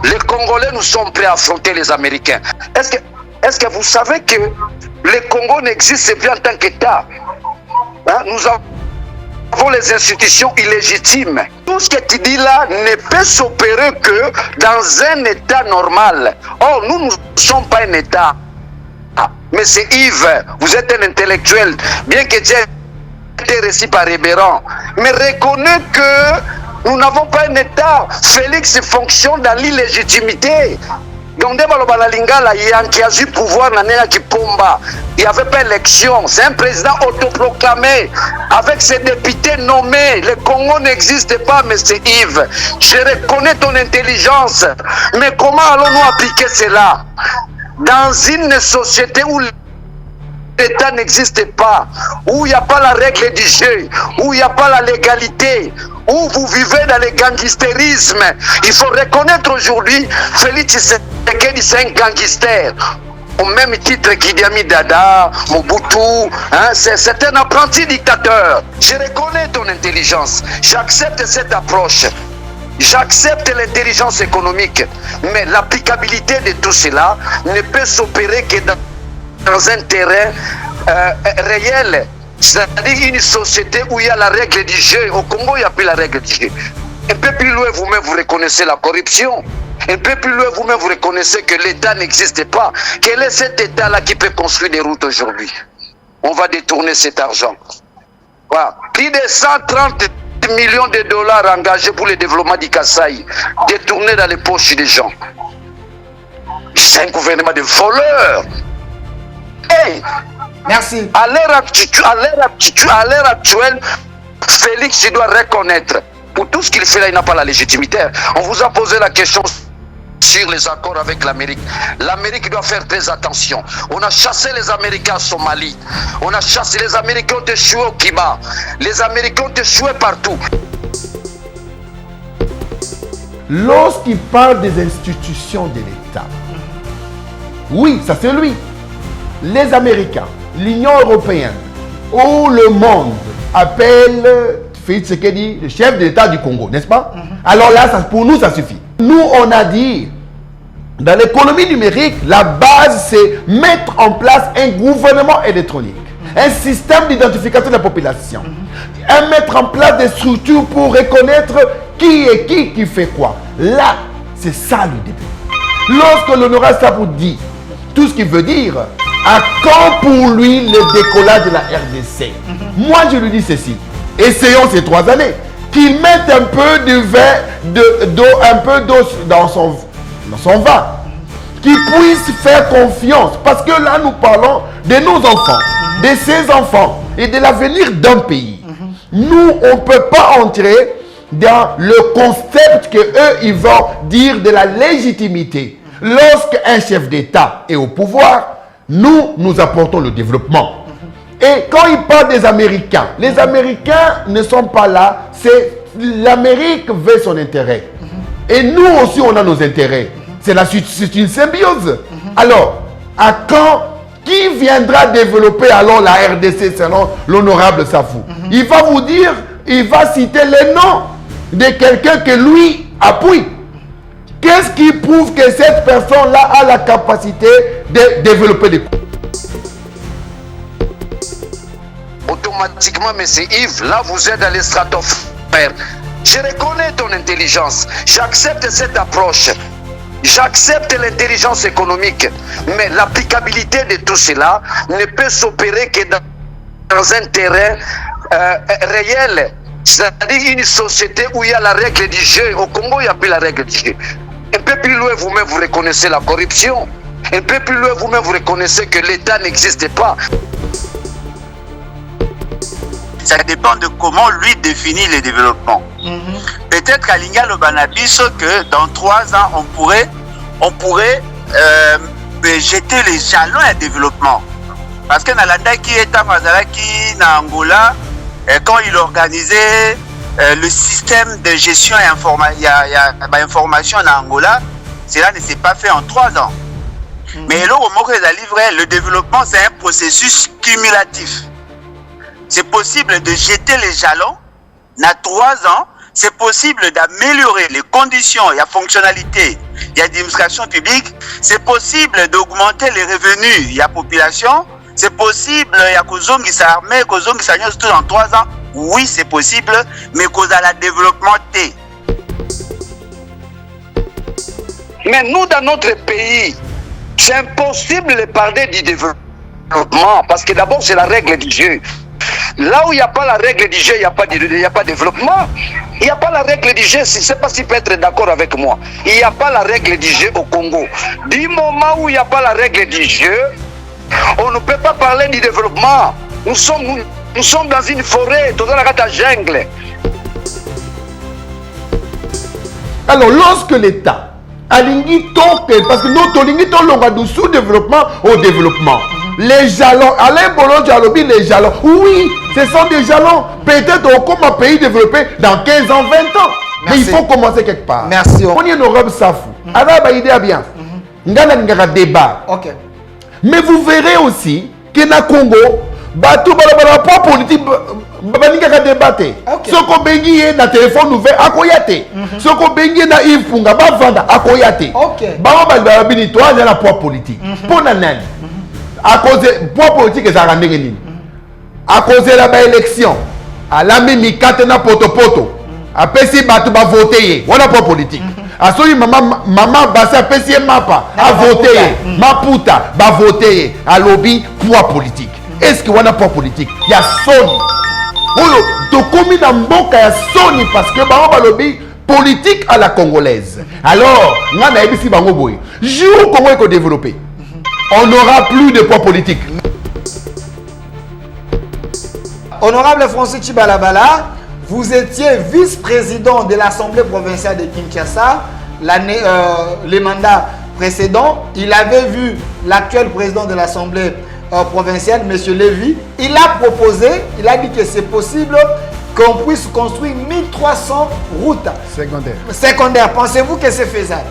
Les Congolais, nous sommes prêts à affronter les Américains. Est-ce que vous savez que le Congo n'existe plus en tant qu'État? Hein? Nous avons les institutions illégitimes. Tout ce que tu dis là ne peut s'opérer que dans un État normal. Or, nous ne sommes pas un État. Mais c'est Yves, vous êtes un intellectuel, bien que tu aies été récit par Rébérand, mais reconnais que nous n'avons pas un État. Félix fonctionne dans l'illégitimité. Donc, il y a eu pouvoir dans Kipomba. Il n'y avait pas d'élection. C'est un président autoproclamé avec ses députés nommés. Le Congo n'existe pas, M. Yves. Je reconnais ton intelligence. Mais comment allons-nous appliquer cela dans une société où l'État n'existe pas, où il n'y a pas la règle du jeu, où il n'y a pas la légalité, où vous vivez dans le gangsterisme? Il faut reconnaître aujourd'hui, Félix Tshisekedi, c'est un gangster. Au même titre qu'Idi Amin Dada, Mobutu, hein, c'est un apprenti dictateur. Je reconnais ton intelligence, j'accepte cette approche. J'accepte l'intelligence économique, mais l'applicabilité de tout cela ne peut s'opérer que dans un terrain réel, c'est-à-dire une société où il y a la règle du jeu. Au Congo, il n'y a plus la règle du jeu. Un peu plus loin, vous-même, vous reconnaissez la corruption. Un peu plus loin, vous-même, vous reconnaissez que l'État n'existe pas. Quel est cet État-là qui peut construire des routes aujourd'hui? On va détourner cet argent. Voilà. Plus de 130 millions de dollars engagés pour le développement du Kasaï, détournés dans les poches des gens. C'est un gouvernement de voleurs. Hey, merci. À l'heure actuelle, Félix, tu dois reconnaître, pour tout ce qu'il fait là, il n'a pas la légitimité. On vous a posé la question sur les accords avec l'Amérique. L'Amérique doit faire très attention. On a chassé les Américains en Somalie. On a chassé les Américains, ont échoué au Kiba. Les Américains ont échoué partout. Lorsqu'il parle des institutions de l'État, oui, ça c'est lui. Les Américains, l'Union européenne, ou le monde appelle Félix Tshisekedi le chef de l'État du Congo, n'est-ce pas? Alors là, pour nous, ça suffit. Nous, on a dit, dans l'économie numérique, la base, c'est mettre en place un gouvernement électronique, un système d'identification de la population, mettre en place des structures pour reconnaître qui est qui fait quoi. Là, c'est ça le début. Lorsque l'honorable Sabou dit tout ce qu'il veut dire, à quand pour lui le décollage de la RDC? Moi, je lui dis ceci. Essayons ces 3 années. Qu'il mette un peu de vin, d'eau dans son vin. Qu'il puisse faire confiance. Parce que là, nous parlons de nos enfants, de ses enfants et de l'avenir d'un pays. Nous, on ne peut pas entrer dans le concept que eux, ils vont dire de la légitimité. Lorsqu'un chef d'État est au pouvoir, nous apportons le développement. Et quand il parle des Américains, les Américains ne sont pas là, c'est l'Amérique veut son intérêt. Et nous aussi, on a nos intérêts. C'est une symbiose. Alors, à quand, qui viendra développer alors la RDC selon l'honorable Safou? Il va vous dire, il va citer les noms de quelqu'un que lui appuie. Qu'est-ce qui prouve que cette personne-là a la capacité de développer des... Automatiquement, M. Yves, là vous êtes dans les stratosphères. Je reconnais ton intelligence. J'accepte cette approche. J'accepte l'intelligence économique. Mais l'applicabilité de tout cela ne peut s'opérer que dans un terrain réel. C'est-à-dire une société où il y a la règle du jeu. Au Congo, il n'y a plus la règle du jeu. Un peu plus loin, vous-même, vous reconnaissez la corruption. Un peu plus loin, vous-même, vous reconnaissez que l'État n'existe pas. Ça dépend de comment lui définit le développement. Peut-être qu'à Linga Lobanabiso que dans 3 ans, on pourrait jeter les jalons à développement. Parce que Nalanda qui est à Mazalaki, na Angola, quand il organisait le système de gestion et information en Angola, cela ne s'est pas fait en 3 ans. Mais là, au moment où le développement, c'est un processus cumulatif. C'est possible de jeter les jalons, dans 3 ans, c'est possible d'améliorer les conditions et la fonctionnalité de l'administration publique, c'est possible d'augmenter les revenus de la population, c'est possible, il y a Kozongisa armée, Kozongisa tout dans 3 ans. Oui, c'est possible, mais cause à la développement T. Mais nous, dans notre pays, c'est impossible de parler du développement, parce que d'abord, c'est la règle du jeu. Là où il n'y a pas la règle du jeu, il n'y a pas de développement. Il n'y a pas la règle du jeu, je ne sais pas si tu peux être d'accord avec moi. Il n'y a pas la règle du jeu au Congo. Du moment où il n'y a pas la règle du jeu, on ne peut pas parler du développement. Nous sommes dans une forêt, dans la jungle. Alors, lorsque l'État a parce que nous, on du sous-développement au développement. Les jalons, Alain Bolo Dialobi, les jalons, oui, ce sont des jalons. Peut-être comme un pays développé dans 15 ans, 20 ans. Merci. Mais il faut commencer quelque part. Merci. On est en Europe, ça fout. Alors, il y a bien. Il y a un débat. Ok. Mais vous verrez aussi que dans le Congo, le point politique, baninga débatté. Ce qu'on bengi na téléphone ouvert akoyate. Ce qu'on bengi na Yves Punga ba vanda akoyate. Ba ba bini toi na point politique. Pour nani? À cause point politique ça rendre nini? À cause de la élection, à la mimi katena poto poto. Après si batu ba voter, on a point politique. A soli maman basa pesi mapa a voter, maputa ba voter, a lobby point politique. Est-ce que on a point politique? Il y a Sony. De commis dans mboka ya Sony parce que ba lobby politique à la congolaise. Alors, nga na ebisi bango boy. Jour Congo est développé. On n'aura plus de poids politique. Honorable Francis Chibalabala, vous étiez vice-président de l'Assemblée provinciale de Kinshasa les mandats précédents. Il avait vu l'actuel président de l'Assemblée provinciale, M. Lévy. Il a proposé, il a dit que c'est possible qu'on puisse construire 1300 routes secondaires. Pensez-vous que c'est faisable?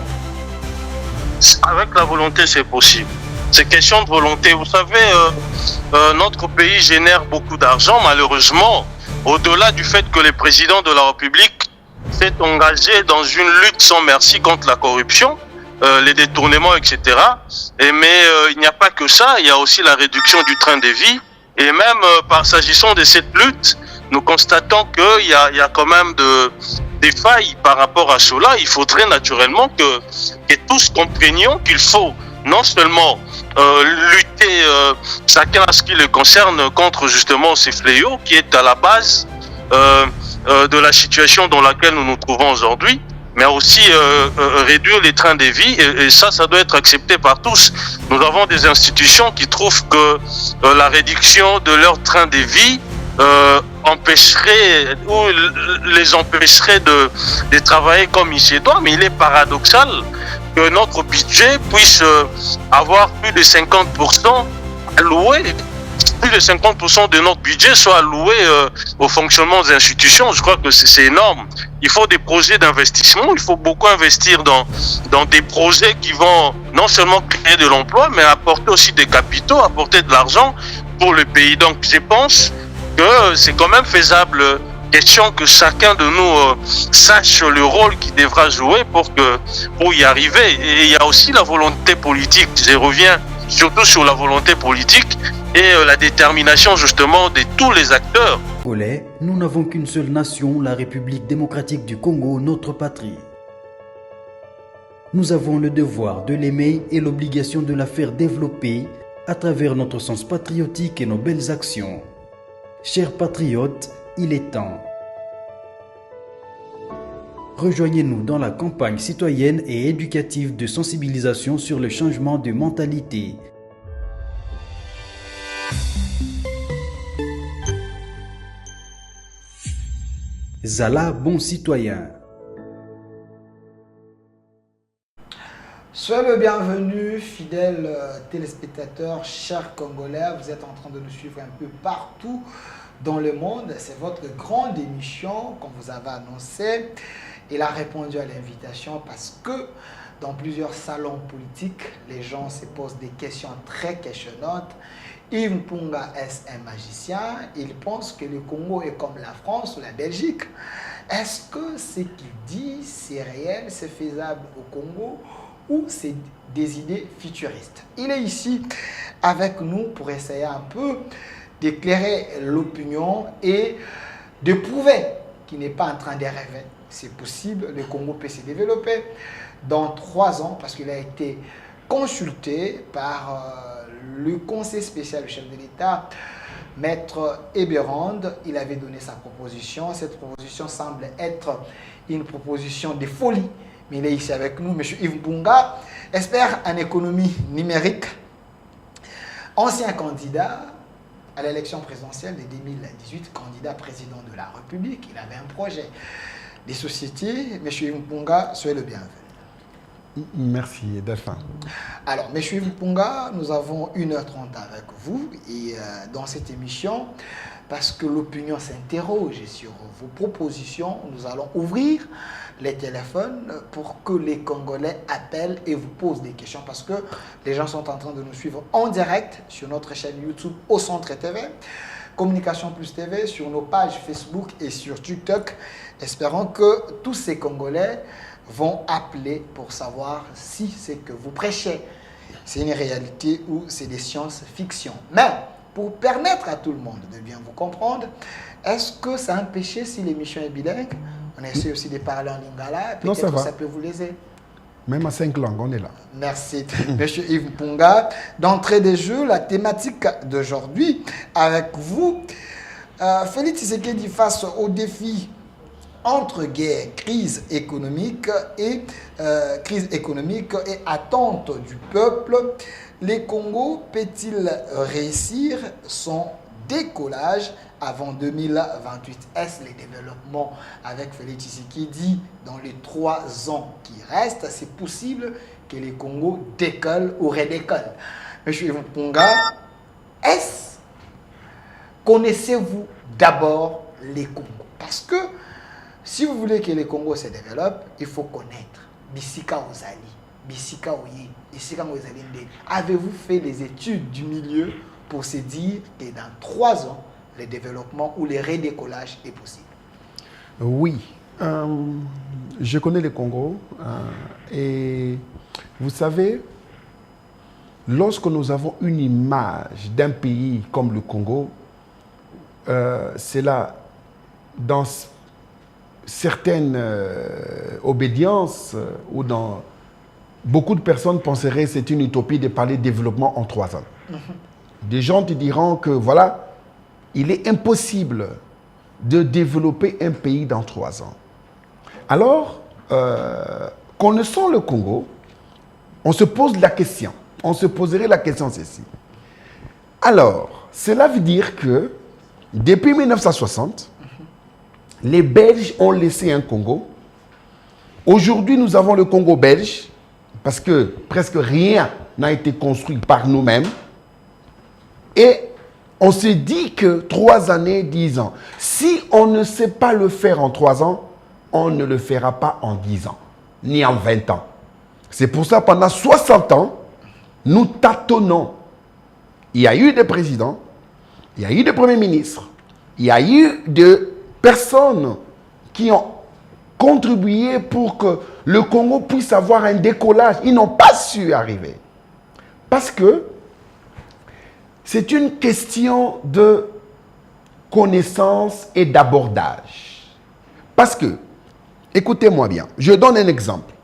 Avec la volonté, c'est possible. C'est question de volonté. Vous savez, notre pays génère beaucoup d'argent, malheureusement. Au-delà du fait que le président de la République s'est engagé dans une lutte sans merci contre la corruption, les détournements, etc. Mais il n'y a pas que ça, il y a aussi la réduction du train de vie. Et même s'agissant de cette lutte, nous constatons qu'il y a quand même des failles par rapport à cela. Il faudrait naturellement que tous comprenions qu'il faut non seulement lutter chacun à ce qui le concerne contre justement ces fléaux qui est à la base de la situation dans laquelle nous nous trouvons aujourd'hui, mais aussi réduire les trains de vie et ça doit être accepté par tous. Nous avons des institutions qui trouvent que la réduction de leur train de vie empêcherait ou les empêcherait de travailler comme il se doit, mais il est paradoxal que notre budget puisse avoir plus de 50% alloué, plus de 50% de notre budget soit alloué au fonctionnement des institutions. Je crois que c'est énorme. Il faut des projets d'investissement, il faut beaucoup investir dans des projets qui vont non seulement créer de l'emploi, mais apporter aussi des capitaux, apporter de l'argent pour le pays. Donc je pense que c'est quand même faisable. Question que chacun de nous sache le rôle qu'il devra jouer pour y arriver. Et il y a aussi la volonté politique. Je reviens surtout sur la volonté politique et la détermination justement de tous les acteurs. Nous n'avons qu'une seule nation, la République démocratique du Congo, notre patrie. Nous avons le devoir de l'aimer et l'obligation de la faire développer à travers notre sens patriotique et nos belles actions. Chers patriotes, il est temps. Rejoignez-nous dans la campagne citoyenne et éducative de sensibilisation sur le changement de mentalité. Zala, bon citoyen. Soyez le bienvenu, fidèles téléspectateurs, chers Congolais. Vous êtes en train de nous suivre un peu partout dans le monde. C'est votre grande émission qu'on vous avait annoncé. Il a répondu à l'invitation parce que dans plusieurs salons politiques, les gens se posent des questions très questionnantes. Yves Punga est un magicien. Il pense que le Congo est comme la France ou la Belgique. Est-ce que ce qu'il dit, c'est réel, c'est faisable au Congo ou c'est des idées futuristes? Il est ici avec nous pour essayer un peu d'éclairer l'opinion et de prouver qu'il n'est pas en train de rêver. C'est possible, le Congo peut se développer dans 3 ans parce qu'il a été consulté par le conseil spécial du chef de l'État, Maître Eberand. Il avait donné sa proposition. Cette proposition semble être une proposition de folie. Mais il est ici avec nous, M. Yves Mpunga, expert en économie numérique, ancien candidat à l'élection présidentielle de 2018, candidat président de la République. Il avait un projet des sociétés. M. Yves Mpunga, soyez le bienvenu. Merci, Delphin. Alors, M. Yves Mpunga, nous avons 1h30 avec vous et dans cette émission, parce que l'opinion s'interroge sur vos propositions, nous allons ouvrir les téléphones pour que les Congolais appellent et vous posent des questions parce que les gens sont en train de nous suivre en direct sur notre chaîne YouTube Au Centre TV, Communication Plus TV, sur nos pages Facebook et sur TikTok. Espérons que tous ces Congolais vont appeler pour savoir si ce que vous prêchez, c'est une réalité ou c'est des sciences-fiction. Mais pour permettre à tout le monde de bien vous comprendre, est-ce que c'est un péché si l'émission est bilingue? On essaie aussi de parler en lingala, peut-être que ça peut vous léser. Même à 5 langues, on est là. Merci, Monsieur Yves Mpunga. D'entrée des jeux, la thématique d'aujourd'hui avec vous, Félix Tshisekedi face au défi entre guerre, crise économique et attente du peuple, les Congo peut-il réussir son décollage avant 2028? Est-ce le développement avec Félix Tshisekedi dans les 3 ans qui restent? C'est possible que les Congo décollent ou redécollent. Monsieur Mpunga, connaissez-vous d'abord les Congos? Parce que si vous voulez que les Congo se développent, il faut connaître Bissika Ozali, Bissika Oye, Bissika Ozali. Avez-vous fait les études du milieu pour se dire que dans 3 ans, le développement ou le redécollage est possible? Oui, je connais le Congo et vous savez, lorsque nous avons une image d'un pays comme le Congo, c'est là, dans certaines obédiences ou dans beaucoup de personnes penseraient que c'est une utopie de parler de développement en 3 ans. Des gens te diront que voilà, il est impossible de développer un pays dans 3 ans. Alors, connaissant le Congo, on se pose la question. On se poserait la question ceci. Alors, cela veut dire que depuis 1960, les Belges ont laissé un Congo. Aujourd'hui, nous avons le Congo belge parce que presque rien n'a été construit par nous-mêmes. Et on s'est dit que 3 années, 10 ans. Si on ne sait pas le faire en 3 ans, on ne le fera pas en 10 ans, ni en 20 ans. C'est pour ça, pendant 60 ans, nous tâtonnons. Il y a eu des présidents, il y a eu des premiers ministres, il y a eu des personnes qui ont contribué pour que le Congo puisse avoir un décollage. Ils n'ont pas su arriver. Parce que c'est une question de connaissance et d'abordage. Parce que, écoutez-moi bien, je donne un exemple.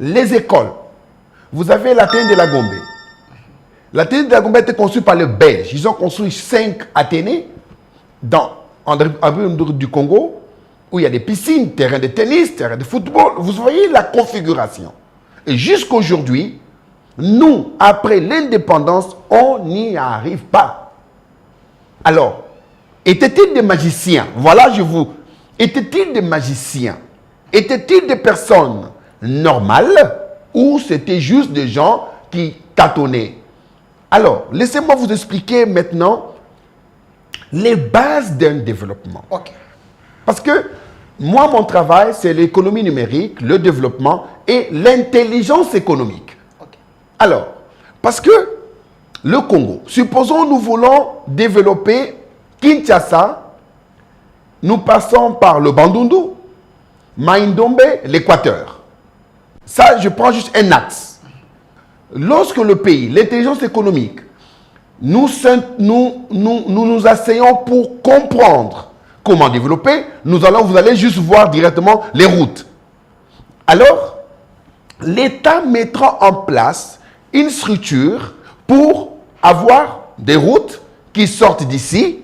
Les écoles, vous avez l'Athénée de la Gombe. L'Athénée de la Gombe a été construite par les Belges. Ils ont construit 5 Athénées en du Congo, où il y a des piscines, terrains de tennis, terrains de football. Vous voyez la configuration. Et jusqu'à aujourd'hui, nous, après l'indépendance, on n'y arrive pas. Alors, étaient-ils des magiciens? Voilà, étaient-ils des magiciens? Étaient-ils des personnes normales ou c'était juste des gens qui tâtonnaient? Alors, laissez-moi vous expliquer maintenant les bases d'un développement. Okay. Parce que moi, mon travail, c'est l'économie numérique, le développement et l'intelligence économique. Okay. Alors, parce que le Congo, supposons nous voulons développer Kinshasa, nous passons par le Bandundu, Maïndombe, l'Équateur. Ça, je prends juste un axe. Lorsque le pays, l'intelligence économique, nous asseyons pour comprendre comment développer, vous allez juste voir directement les routes. Alors, l'État mettra en place une structure pour avoir des routes qui sortent d'ici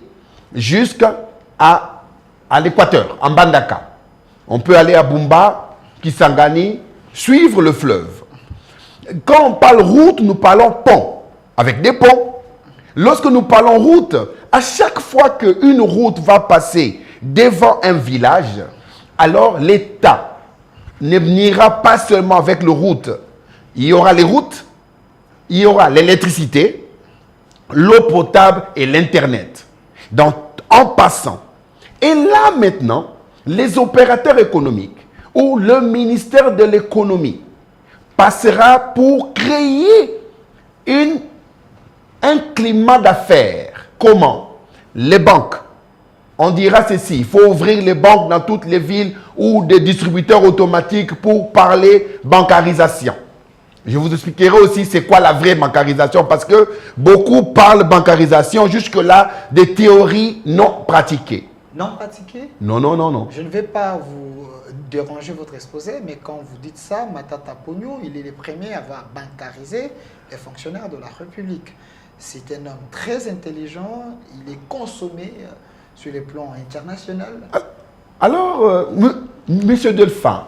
jusqu'à l'Équateur, en Bandaka. On peut aller à Bumba, Kisangani, suivre le fleuve. Quand on parle route, nous parlons pont, avec des ponts. Lorsque nous parlons route, à chaque fois qu'une route va passer devant un village, alors l'État n'ira pas seulement avec les routes. Il y aura les routes, il y aura l'électricité, l'eau potable et l'Internet. Donc, en passant. Et là, maintenant, les opérateurs économiques ou le ministère de l'économie passera pour créer un climat d'affaires. Comment? Les banques. On dira ceci, il faut ouvrir les banques dans toutes les villes ou des distributeurs automatiques pour parler bancarisation. Je vous expliquerai aussi c'est quoi la vraie bancarisation parce que beaucoup parlent bancarisation jusque-là des théories non pratiquées. Non pratiquées? Non, non, non, non. Je ne vais pas vous déranger votre exposé, mais quand vous dites ça, Matata Pogno, il est le premier à avoir bancarisé les fonctionnaires de la République. C'est un homme très intelligent, il est consommé sur les plans internationaux. Alors, Monsieur Delphin,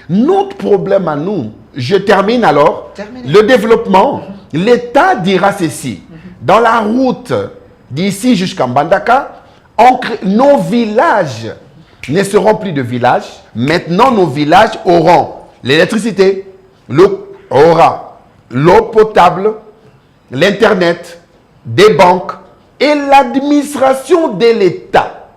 notre problème à nous, je termine alors, le développement, l'État dira ceci. Dans la route d'ici jusqu'à Mbandaka, nos villages ne seront plus de villages. Maintenant, nos villages auront l'électricité, l'eau potable, l'Internet, des banques et l'administration de l'État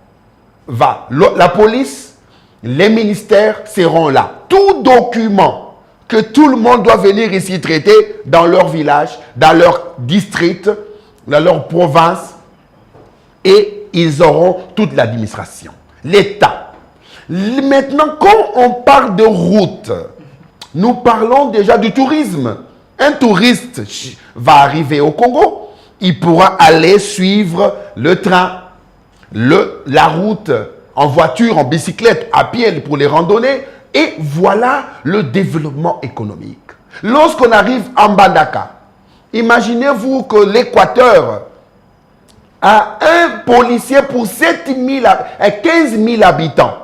va. La police, les ministères seront là. Tout document que tout le monde doit venir ici traiter dans leur village, dans leur district, dans leur province, et ils auront toute l'administration. L'État. Maintenant, quand on parle de route, nous parlons déjà du tourisme. Un touriste va arriver au Congo, il pourra aller suivre le train, la route, en voiture, en bicyclette, à pied pour les randonnées. Et voilà le développement économique. Lorsqu'on arrive en Mbandaka, imaginez-vous que l'Équateur a un policier pour 15 000 habitants.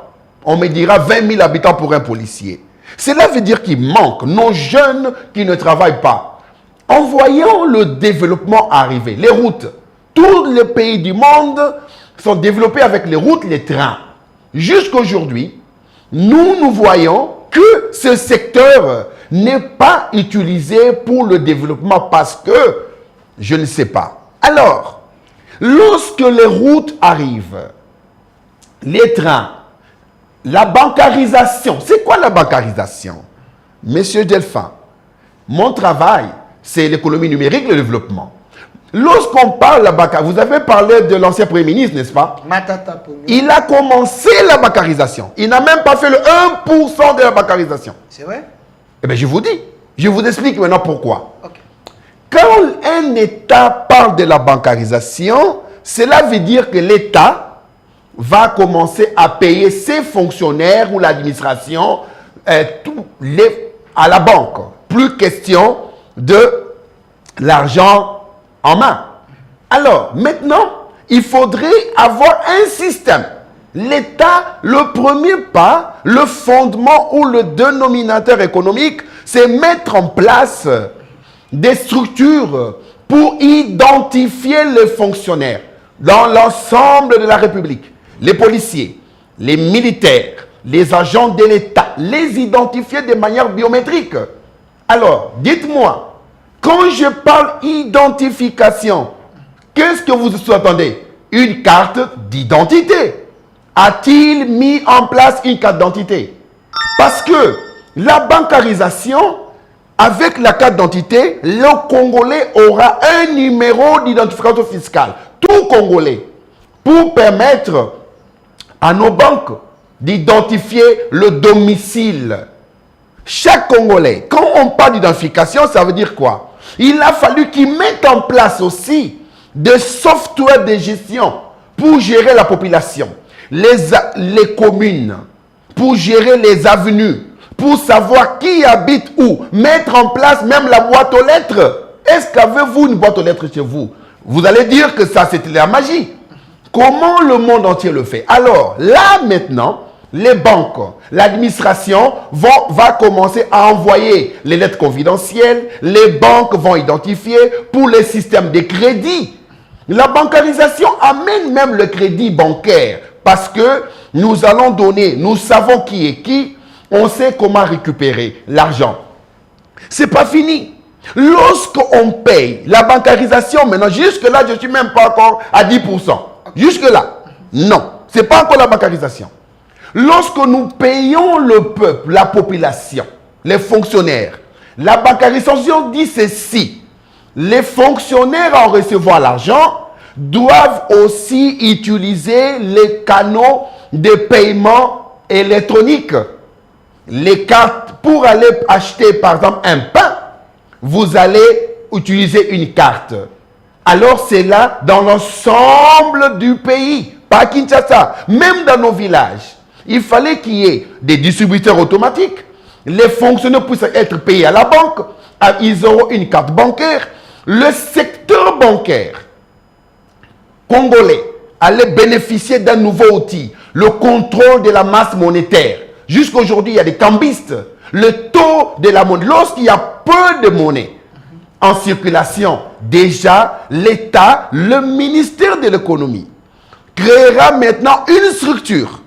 On me dira 20 000 habitants pour un policier. Cela veut dire qu'il manque nos jeunes qui ne travaillent pas. En voyant le développement arriver, les routes, tous les pays du monde sont développés avec les routes, les trains. Jusqu'aujourd'hui, nous voyons que ce secteur n'est pas utilisé pour le développement parce que, je ne sais pas. Alors, lorsque les routes arrivent, les trains, la bancarisation, c'est quoi la bancarisation? Monsieur Delphin, mon travail, c'est l'économie numérique, le développement. Lorsqu'on parle de la bancarisation, vous avez parlé de l'ancien Premier ministre, n'est-ce pas? Matata Pogno. Il a commencé la bancarisation. Il n'a même pas fait le 1% de la bancarisation. C'est vrai? Eh bien, je vous dis. Je vous explique maintenant pourquoi. Okay. Quand un État parle de la bancarisation, cela veut dire que l'État va commencer à payer ses fonctionnaires ou l'administration à la banque. Plus question de l'argent en main. Alors, maintenant, il faudrait avoir un système. L'État, le premier pas, le fondement ou le dénominateur économique, c'est mettre en place des structures pour identifier les fonctionnaires dans l'ensemble de la République. Les policiers, les militaires, les agents de l'État, les identifier de manière biométrique. Alors, dites-moi, quand je parle identification, qu'est-ce que vous sous-entendez? Une carte d'identité. A-t-il mis en place une carte d'identité? Parce que la bancarisation, avec la carte d'identité, le Congolais aura un numéro d'identification fiscale. Tout Congolais. Pour permettre à nos banques d'identifier le domicile. Chaque Congolais, quand on parle d'identification, ça veut dire quoi? Il a fallu qu'ils mettent en place aussi des softwares de gestion pour gérer la population, les communes, pour gérer les avenues, pour savoir qui habite où, mettre en place même la boîte aux lettres. Est-ce qu'avez-vous une boîte aux lettres chez vous? Vous allez dire que ça, c'était la magie. Comment le monde entier le fait? Alors, là, maintenant, les banques, l'administration va commencer à envoyer les lettres confidentielles. Les banques vont identifier pour les systèmes de crédit. La bancarisation amène même le crédit bancaire parce que nous allons donner, nous savons qui est qui, on sait comment récupérer l'argent. C'est pas fini. Lorsqu'on paye la bancarisation, maintenant, jusque-là, je ne suis même pas encore à 10%. Jusque-là, non. Ce n'est pas encore la bancarisation. Lorsque nous payons le peuple, la population, les fonctionnaires, la bancarisation dit ceci. Les fonctionnaires en recevant l'argent doivent aussi utiliser les canaux de paiement électroniques. Les cartes, pour aller acheter par exemple un pain, vous allez utiliser une carte. Alors c'est là dans l'ensemble du pays, pas à Kinshasa, même dans nos villages. Il fallait qu'il y ait des distributeurs automatiques. Les fonctionnaires puissent être payés à la banque. Ils auront une carte bancaire. Le secteur bancaire congolais allait bénéficier d'un nouveau outil, le contrôle de la masse monétaire. Jusqu'à aujourd'hui, il y a des cambistes. Le taux de la monnaie, lorsqu'il y a peu de monnaie en circulation, déjà, l'État, le ministère de l'économie, créera maintenant une structure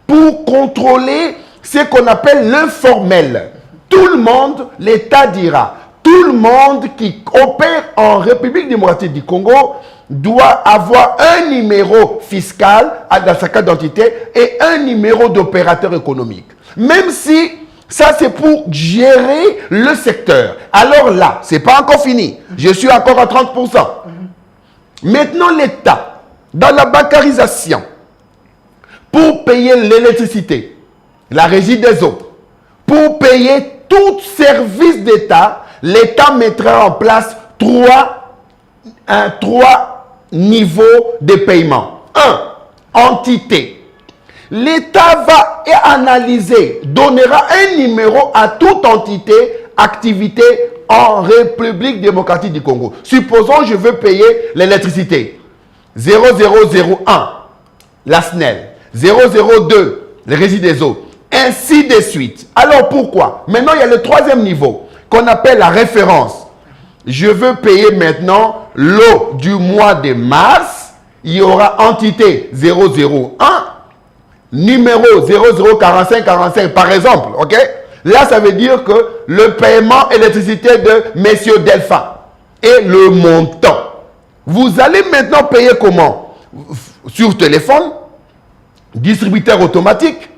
pour contrôler ce qu'on appelle l'informel. Tout le monde, l'État dira, tout le monde qui opère en République démocratique du Congo doit avoir un numéro fiscal dans sa carte d'identité et un numéro d'opérateur économique. Même si ça c'est pour gérer le secteur. Alors là, ce n'est pas encore fini. Je suis encore à 30%. Maintenant l'État, dans la bancarisation, pour payer l'électricité, la régie des eaux, pour payer tout service d'État, l'État mettra en place trois niveaux de paiement. 1. Entité. L'État va analyser, donnera un numéro à toute entité, activité en République démocratique du Congo. Supposons je veux payer l'électricité. 0001, la SNEL. 002, le régie des eaux. Ainsi de suite. Alors pourquoi? Maintenant, il y a le troisième niveau qu'on appelle la référence. Je veux payer maintenant l'eau du mois de mars. Il y aura entité 001, numéro 004545 par exemple. Ok? Là, ça veut dire que le paiement électricité de messieurs Delpha et le montant. Vous allez maintenant payer comment? Sur téléphone, distributeur automatique,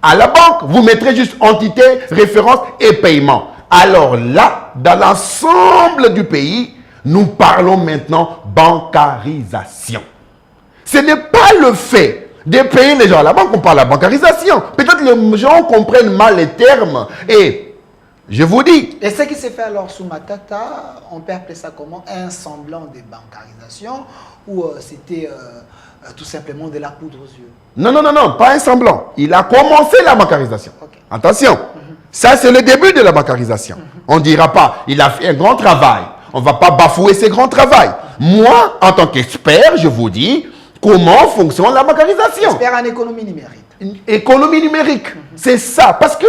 à la banque, vous mettrez juste entité, référence et paiement. Alors là, dans l'ensemble du pays, nous parlons maintenant bancarisation. Ce n'est pas le fait de payer les gens à la banque, on parle de la bancarisation. Peut-être que les gens comprennent mal les termes. Et je vous dis... Et ce qui s'est fait alors sous Matata, on peut appeler ça comment? Un semblant de bancarisation ou c'était tout simplement de la poudre aux yeux? Non, non, non, non, pas un semblant. Il a commencé la bancarisation. Okay. Attention, ça c'est le début de la bancarisation. On ne dira pas, il a fait un grand travail. On ne va pas bafouer ce grand travail. Moi, en tant qu'expert, je vous dis comment fonctionne la bancarisation. Expert en économie numérique. Économie numérique, c'est ça. Parce que,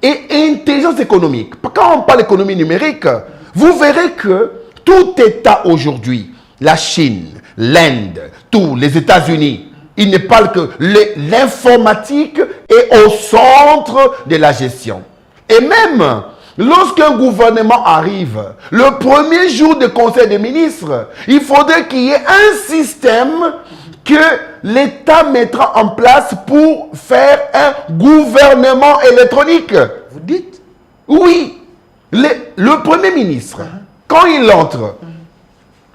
et intelligence économique, quand on parle d'économie numérique, vous verrez que tout État aujourd'hui, la Chine, l'Inde, tous les États-Unis, ils ne parlent que l'informatique est au centre de la gestion. Et même, lorsqu'un gouvernement arrive, le premier jour de conseil des ministres, il faudrait qu'il y ait un système que l'État mettra en place pour faire un gouvernement électronique. Vous dites? Oui. Le premier ministre, quand il entre,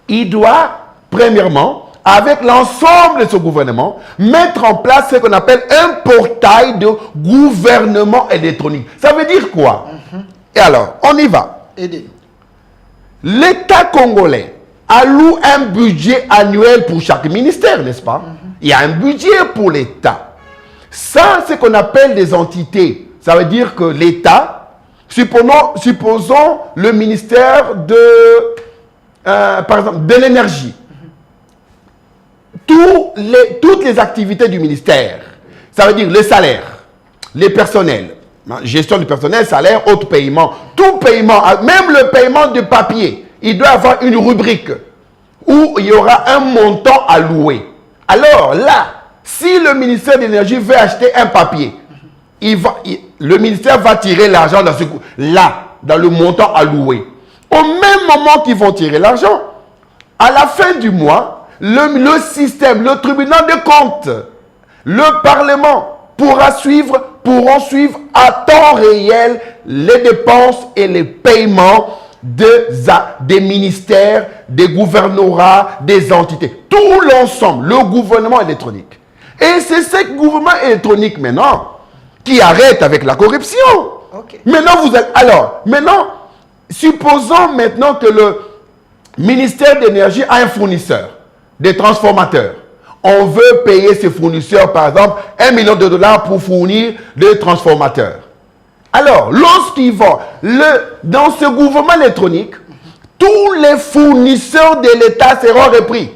il doit, premièrement, avec l'ensemble de ce gouvernement, mettre en place ce qu'on appelle un portail de gouvernement électronique. Ça veut dire quoi? Et alors, on y va. Aidez. L'État congolais alloue un budget annuel pour chaque ministère, n'est-ce pas? Il y a un budget pour l'État. Ça, c'est ce qu'on appelle des entités. Ça veut dire que l'État, supposons le ministère de, par exemple, de l'énergie. Toutes les activités du ministère, ça veut dire les salaires, les personnels, gestion du personnel, salaire, autres paiements, tout paiement, même le paiement de papier, il doit avoir une rubrique où il y aura un montant à louer. Alors là, si le ministère de l'énergie veut acheter un papier, le ministère va tirer l'argent dans le montant à louer. Au même moment qu'ils vont tirer l'argent, à la fin du mois, le système, le tribunal de comptes, le Parlement pourront suivre à temps réel les dépenses et les paiements des ministères, des gouvernorats, des entités. Tout l'ensemble, le gouvernement électronique. Et c'est ce gouvernement électronique maintenant qui arrête avec la corruption. Okay. Maintenant, supposons maintenant que le ministère de l'énergie a un fournisseur, des transformateurs. On veut payer ces fournisseurs, par exemple, $1 million pour fournir des transformateurs. Alors, lorsqu'ils vont, dans ce gouvernement électronique, tous les fournisseurs de l'État seront repris.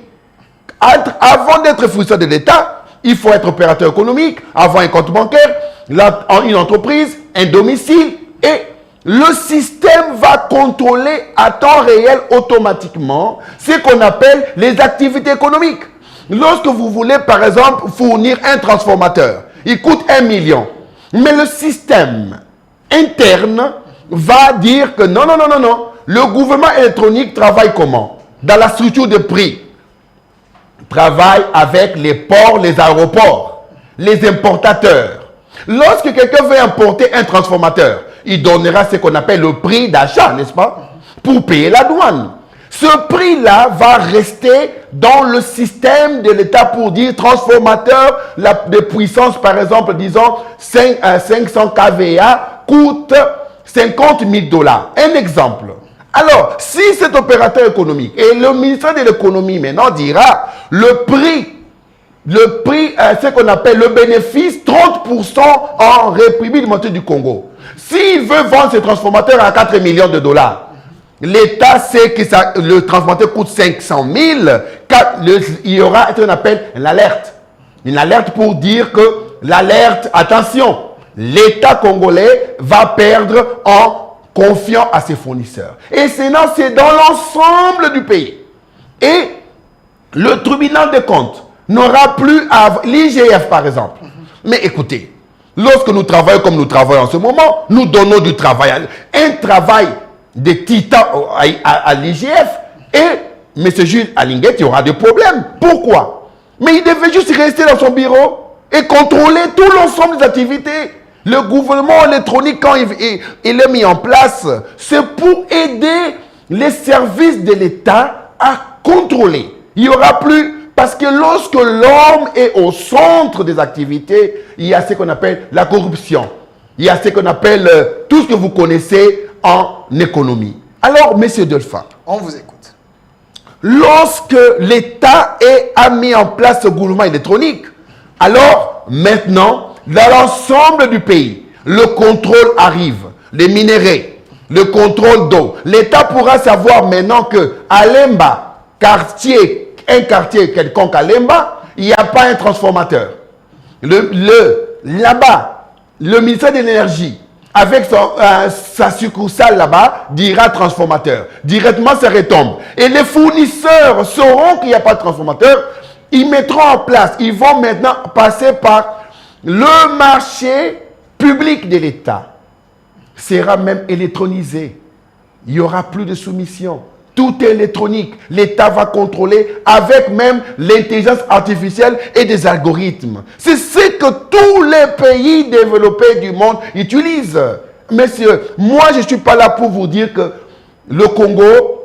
Avant d'être fournisseur de l'État, il faut être opérateur économique, avoir un compte bancaire, une entreprise, un domicile, et le système va contrôler à temps réel automatiquement ce qu'on appelle les activités économiques. Lorsque vous voulez, par exemple, fournir un transformateur, il coûte 1 million. Mais le système interne va dire que non. Le gouvernement électronique travaille comment? Dans la structure de prix. Travaille avec les ports, les aéroports, les importateurs. Lorsque quelqu'un veut importer un transformateur, il donnera ce qu'on appelle le prix d'achat, n'est-ce pas? Pour payer la douane. Ce prix-là va rester dans le système de l'État pour dire transformateur de puissance, par exemple, disons 500 kVA coûte $50,000. Un exemple. Alors, si cet opérateur économique et le ministère de l'économie maintenant dira le prix, ce qu'on appelle le bénéfice, 30% en République démocratique du Congo. S'il veut vendre ce transformateur à $4 millions, l'État sait que le transformateur coûte 500 000, il y aura ce qu'on appelle l'alerte. Une alerte pour dire que l'alerte, attention, l'État congolais va perdre en confiant à ses fournisseurs. Et c'est dans l'ensemble du pays. Et le tribunal des comptes n'aura plus à l'IGF, par exemple. Mais écoutez, lorsque nous travaillons comme nous travaillons en ce moment, nous donnons du travail. Un travail de titan à l'IGF. Et M. Jules Alinguet, il y aura des problèmes. Pourquoi? Mais il devait juste rester dans son bureau et contrôler tout l'ensemble des activités. Le gouvernement électronique, quand il est mis en place, c'est pour aider les services de l'État à contrôler. Il n'y aura plus, parce que lorsque l'homme est au centre des activités, il y a ce qu'on appelle la corruption. Il y a ce qu'on appelle tout ce que vous connaissez en économie. Alors, M. Delphin, on vous écoute. Lorsque l'État a mis en place ce gouvernement électronique, alors maintenant, dans l'ensemble du pays, le contrôle arrive, les minéraux, le contrôle d'eau. L'État pourra savoir maintenant que à Lemba, un quartier quelconque à Lemba, il n'y a pas un transformateur. Là-bas, le ministère de l'énergie, avec sa succursale là-bas, dira transformateur. Directement, ça retombe. Et les fournisseurs sauront qu'il n'y a pas de transformateur. Ils mettront en place, ils vont maintenant passer par le marché public de l'État. Sera même électronisé. Il n'y aura plus de soumission. Tout est électronique. L'État va contrôler avec même l'intelligence artificielle et des algorithmes. C'est ce que tous les pays développés du monde utilisent. Messieurs, moi je ne suis pas là pour vous dire que le Congo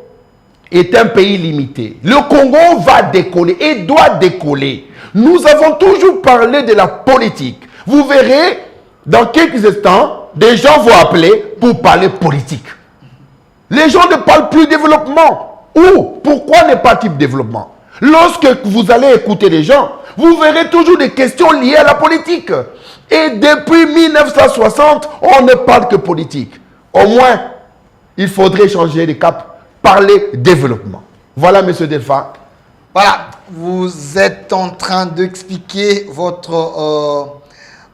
est un pays limité. Le Congo va décoller et doit décoller. Nous avons toujours parlé de la politique. Vous verrez, dans quelques instants, des gens vont appeler pour parler politique. Les gens ne parlent plus développement. Ou pourquoi ne pas-il développement? Lorsque vous allez écouter les gens, vous verrez toujours des questions liées à la politique. Et depuis 1960, on ne parle que politique. Au moins, il faudrait changer de cap, parler développement. Voilà, M. Delphin. Voilà, vous êtes en train d'expliquer votre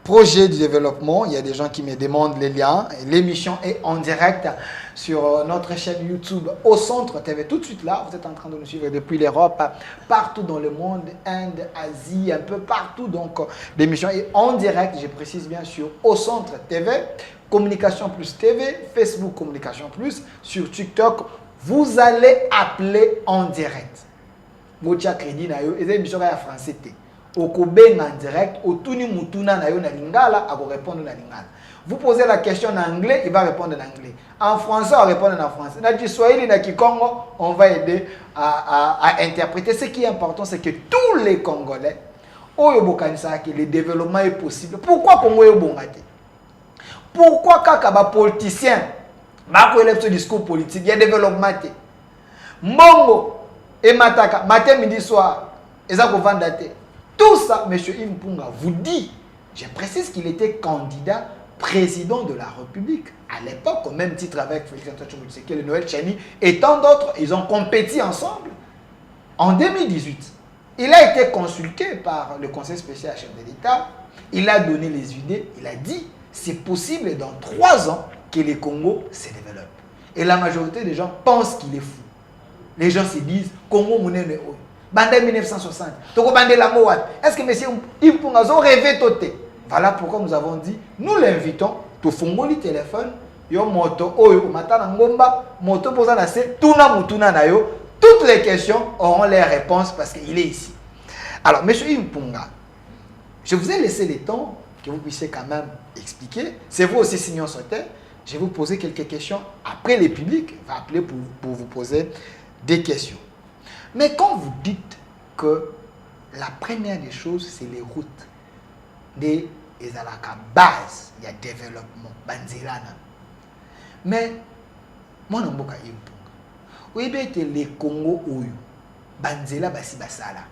projet de développement. Il y a des gens qui me demandent les liens. L'émission est en direct sur notre chaîne YouTube Au Centre TV. Tout de suite là, vous êtes en train de nous suivre depuis l'Europe, partout dans le monde, Inde, Asie, un peu partout. Donc, l'émission est en direct, je précise bien, sur Au Centre TV, Communication Plus TV, Facebook Communication Plus, sur TikTok. Vous allez appeler en direct. Botia crédit na yo, et émission ya français té. Okobenga en direct, otuni mutuna na yo na lingala, ako répondre na lingala. Vous posez la question en anglais, il va répondre en anglais. En français, on va répondre en français. Na Kiswahili na Kikongo, on va aider à interpréter. Ce qui est important, c'est que tous les Congolais, oyo bokanisa que le développement est possible. Pourquoi Congo est bon gâté? Pourquoi kaka ba politicien ba ko élève ce discours politique, il y a développement té. Mbongo et Mataka, matin, midi, soir, et ça vous vendez. Tout ça, M. Yves Mpunga vous dit, je précise qu'il était candidat président de la République. À l'époque, au même titre avec Félix Antoine Tshisekedi, Noël Tchani et tant d'autres, ils ont compéti ensemble. En 2018, il a été consulté par le Conseil spécial chef de l'État. Il a donné les idées, il a dit, c'est possible dans 3 ans que le Congo se développe. Et la majorité des gens pensent qu'il est fou. Les gens se disent, Congo Mounene Oyo. Bandé 1960. Toko Bandé la Moat. Est-ce que M. Yves Mpunga a rêvé toté? Voilà pourquoi nous avons dit, nous l'invitons, tu fongoli téléphone, yo moto Oyo, matana ngomba, moto posana se, tuna mutuna na yo. Toutes les questions auront les réponses parce qu'il est ici. Alors, M. Yves Mpunga, je vous ai laissé le temps que vous puissiez quand même expliquer. C'est vous aussi, Signon Sauter. Je vais vous poser quelques questions. Après, le public va appeler pour vous poser des questions. Mais quand vous dites que la première des choses, c'est les routes, des base, il y a développement, banzilana. Mais, moi, je ne sais pas si vous avez le Congo, banzila basi basala,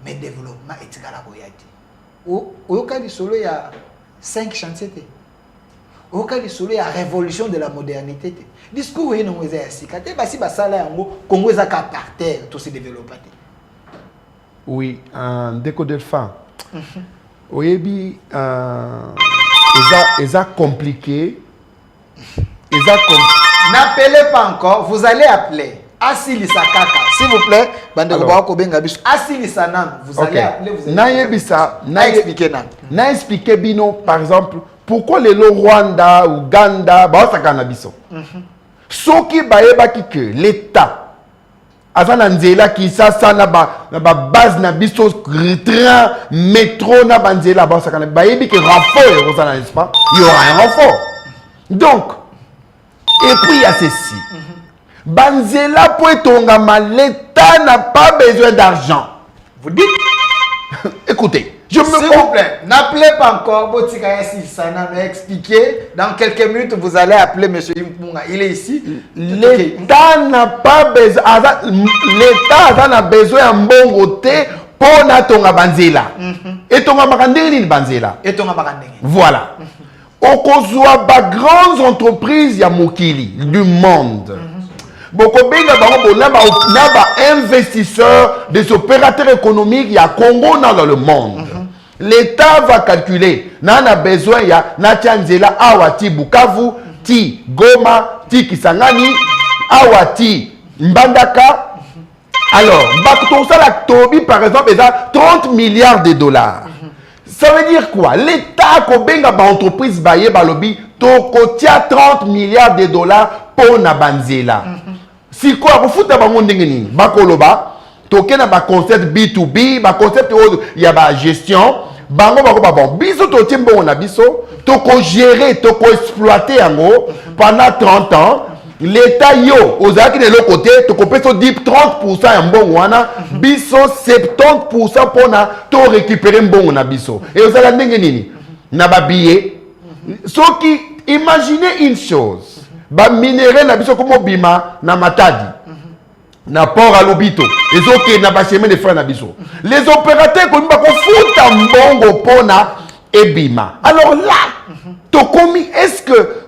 mais développement est égal à Boyati. Au cas du solo, il y a 5 chantiers. Au cas du solo, il y a révolution de la modernité. Discours est non c'est basi basala yango Congo est par terre tout se développer. Oui, un déco de fin. Oui, ils a compliqué. N'appelez pas encore, vous allez appeler. Asilisa Kaka, s'il vous plaît. Asilisa Nan, vous allez appeler. Na expliqué bino, par exemple, pourquoi les Rwanda, Ouganda, ça cannabiso. Soki baeba ki que l'État, azana nzela ki ça na base na biso train métro na banzela ba ça cannabiso. Baebi que renfort, vous n'est-ce pas? Il y aura un renfort. Donc, et puis il y a ceci. Banzela pour etongama, l'État n'a pas besoin d'argent. Vous dites? Écoutez. S'il vous plaît, n'appelez pas encore. Botika Sana m'a expliqué. Dans quelques minutes, vous allez appeler M. Yves Mpunga. Il est ici. L'État n'a pas besoin. L'État a besoin d'un bon côté pour Natonga Banzela. Et Tonga Makandeli Banzela. Et Tonga Makandeli. Voilà. Au Kozwa, grandes entreprises, il y a Mokili, du monde. Beaucoup de investisseurs, des opérateurs économiques, il y a Congo dans le monde. L'État va calculer. N'a besoin, il y a Natchanzela, Awati, Bukavu, Ti, Goma, Ti, Kisangani, Awati, Mbandaka. Alors, Tobi, par exemple, il a 30 milliards de dollars. Ça veut dire quoi? L'État, Kobenga, entreprise, Baye, Balobi, Tokotia 30 milliards de dollars pour Nabanzela. Si quoi, vous foutez à Mondingeni, Bakoloba, token a concept B2B, concept il y a gestion, bango bon, biso to timbo on a biso, toko gérer, toko exploiter en gros pendant 30 ans, L'État yo, aux acquis de l'autre côté, tu coupes 30% en bon wana, biso 70% pour na to récupérer bon na biso. Et vous allez ndenge nini? Na ba billet. Ce qui imaginez une chose, ba minerai na biso comme bima na matadi. Na port à l'obito. Les autres na ba chemin de frères na biso. Les opérateurs comme ba ko futa mbongo pona ebima. Alors là, to komi est-ce que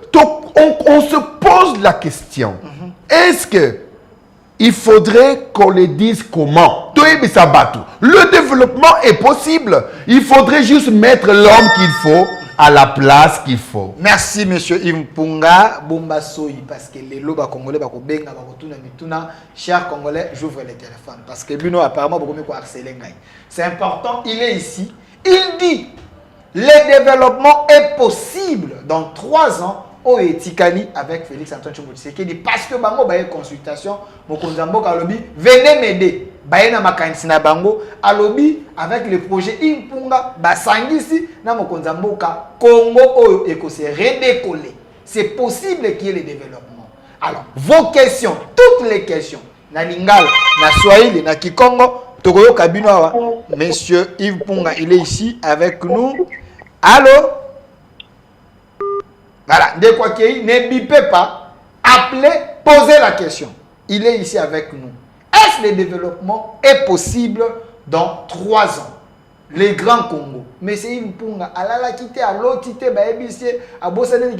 on se pose la question, est-ce que il faudrait qu'on le dise comment? Le développement est possible. Il faudrait juste mettre l'homme qu'il faut à la place qu'il faut. Merci, monsieur Impunga Bombasoyi, parce que les lobes congolais, chers Congolais, j'ouvre le téléphone. Parce que Bino, apparemment, c'est important, il est ici. Il dit, le développement est possible dans 3 ans. Etikani avec Félix Antoine Tshisekedi parce que bango baye consultation mokonzambo alobi venez m'aider baye na makanisi na bango alobi avec le projet Impunga basangisi na mokonzambo Congo oyo ekose redécoller. C'est possible qu'il y ait le développement. Alors vos questions, toutes les questions na lingala na swahili na kikongo tokoyo kabino awa monsieur Impunga il est ici avec nous. Allô? Voilà, de quoi qu'il ne bipez pas, appelez, posez la question. Il est ici avec nous. Est-ce que le développement est possible dans 3 ans? Les grands Congo. Mais c'est une punga. À la quitter, à l'autre quitter, à Bossane,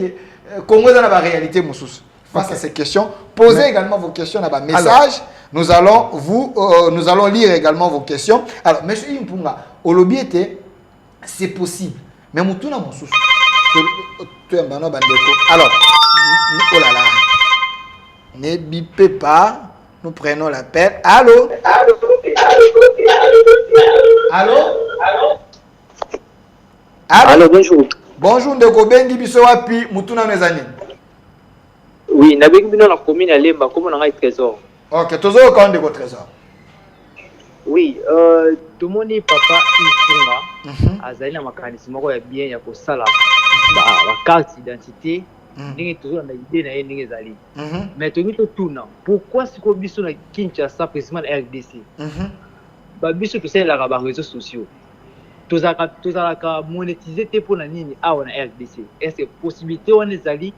Congo dans la réalité, Moussous. Face à ces questions, posez également vos questions dans le message. Nous allons lire également vos questions. Alors, monsieur Impunga, au lobby était, c'est possible. Mais Moutouna Moussous. Alors, oh là là, ne bipez pas, nous prenons l'appel. Allô? Allô? Allô, bonjour. Bonjour, Ndeko Bengi Bisowapi, Mutuna Mezani. Oui, Nabek Bino la commune à Lemba, comment on a un trésor? Ok, tous au camp de votre trésor. Oui, tout le monde est papa Impunga, Azali na mécanisme ya bien ya ko sala ba carte d'identité, ndenge toujours na idée na ndenge ezali. Mais to mito tuna, pourquoi siko biso na Kinshasa précisément na RDC? Ba biso to sala ba réseaux sociaux. Tozalaka monétiser te pour na nini awa na RDC. Est-ce que possibilité on ezali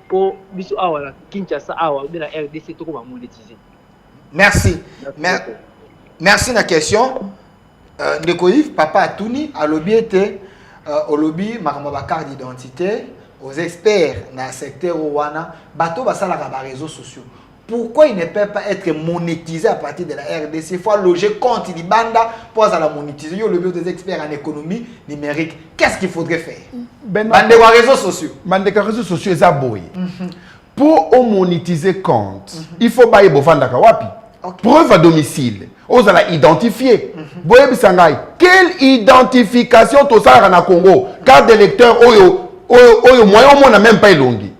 pour biso awa na Kinshasa awa de la RDC to ko ba monétiser? Merci. Merci la question. Ndekoïf, papa Atouni, à lobby était au lobby makamaba carte d'identité, aux experts dans le secteur Ouana, bateau basala ba réseaux sociaux. Pourquoi il ne peut pas être monétisé à partir de la RDC? Il faut loger compte Libanda pour la monétiser. Il y a le bureau des experts en économie numérique. Qu'est-ce qu'il faudrait faire? Bande de réseaux sociaux. Bande de réseaux sociaux, c'est aboyé. Pour monétiser compte, il faut bailler bovanda kawapi. Preuve à domicile. Vous allez identifier. Quelle identification tout ça en Congo? Carte d'électeur, moyen on n'a même pas élongé.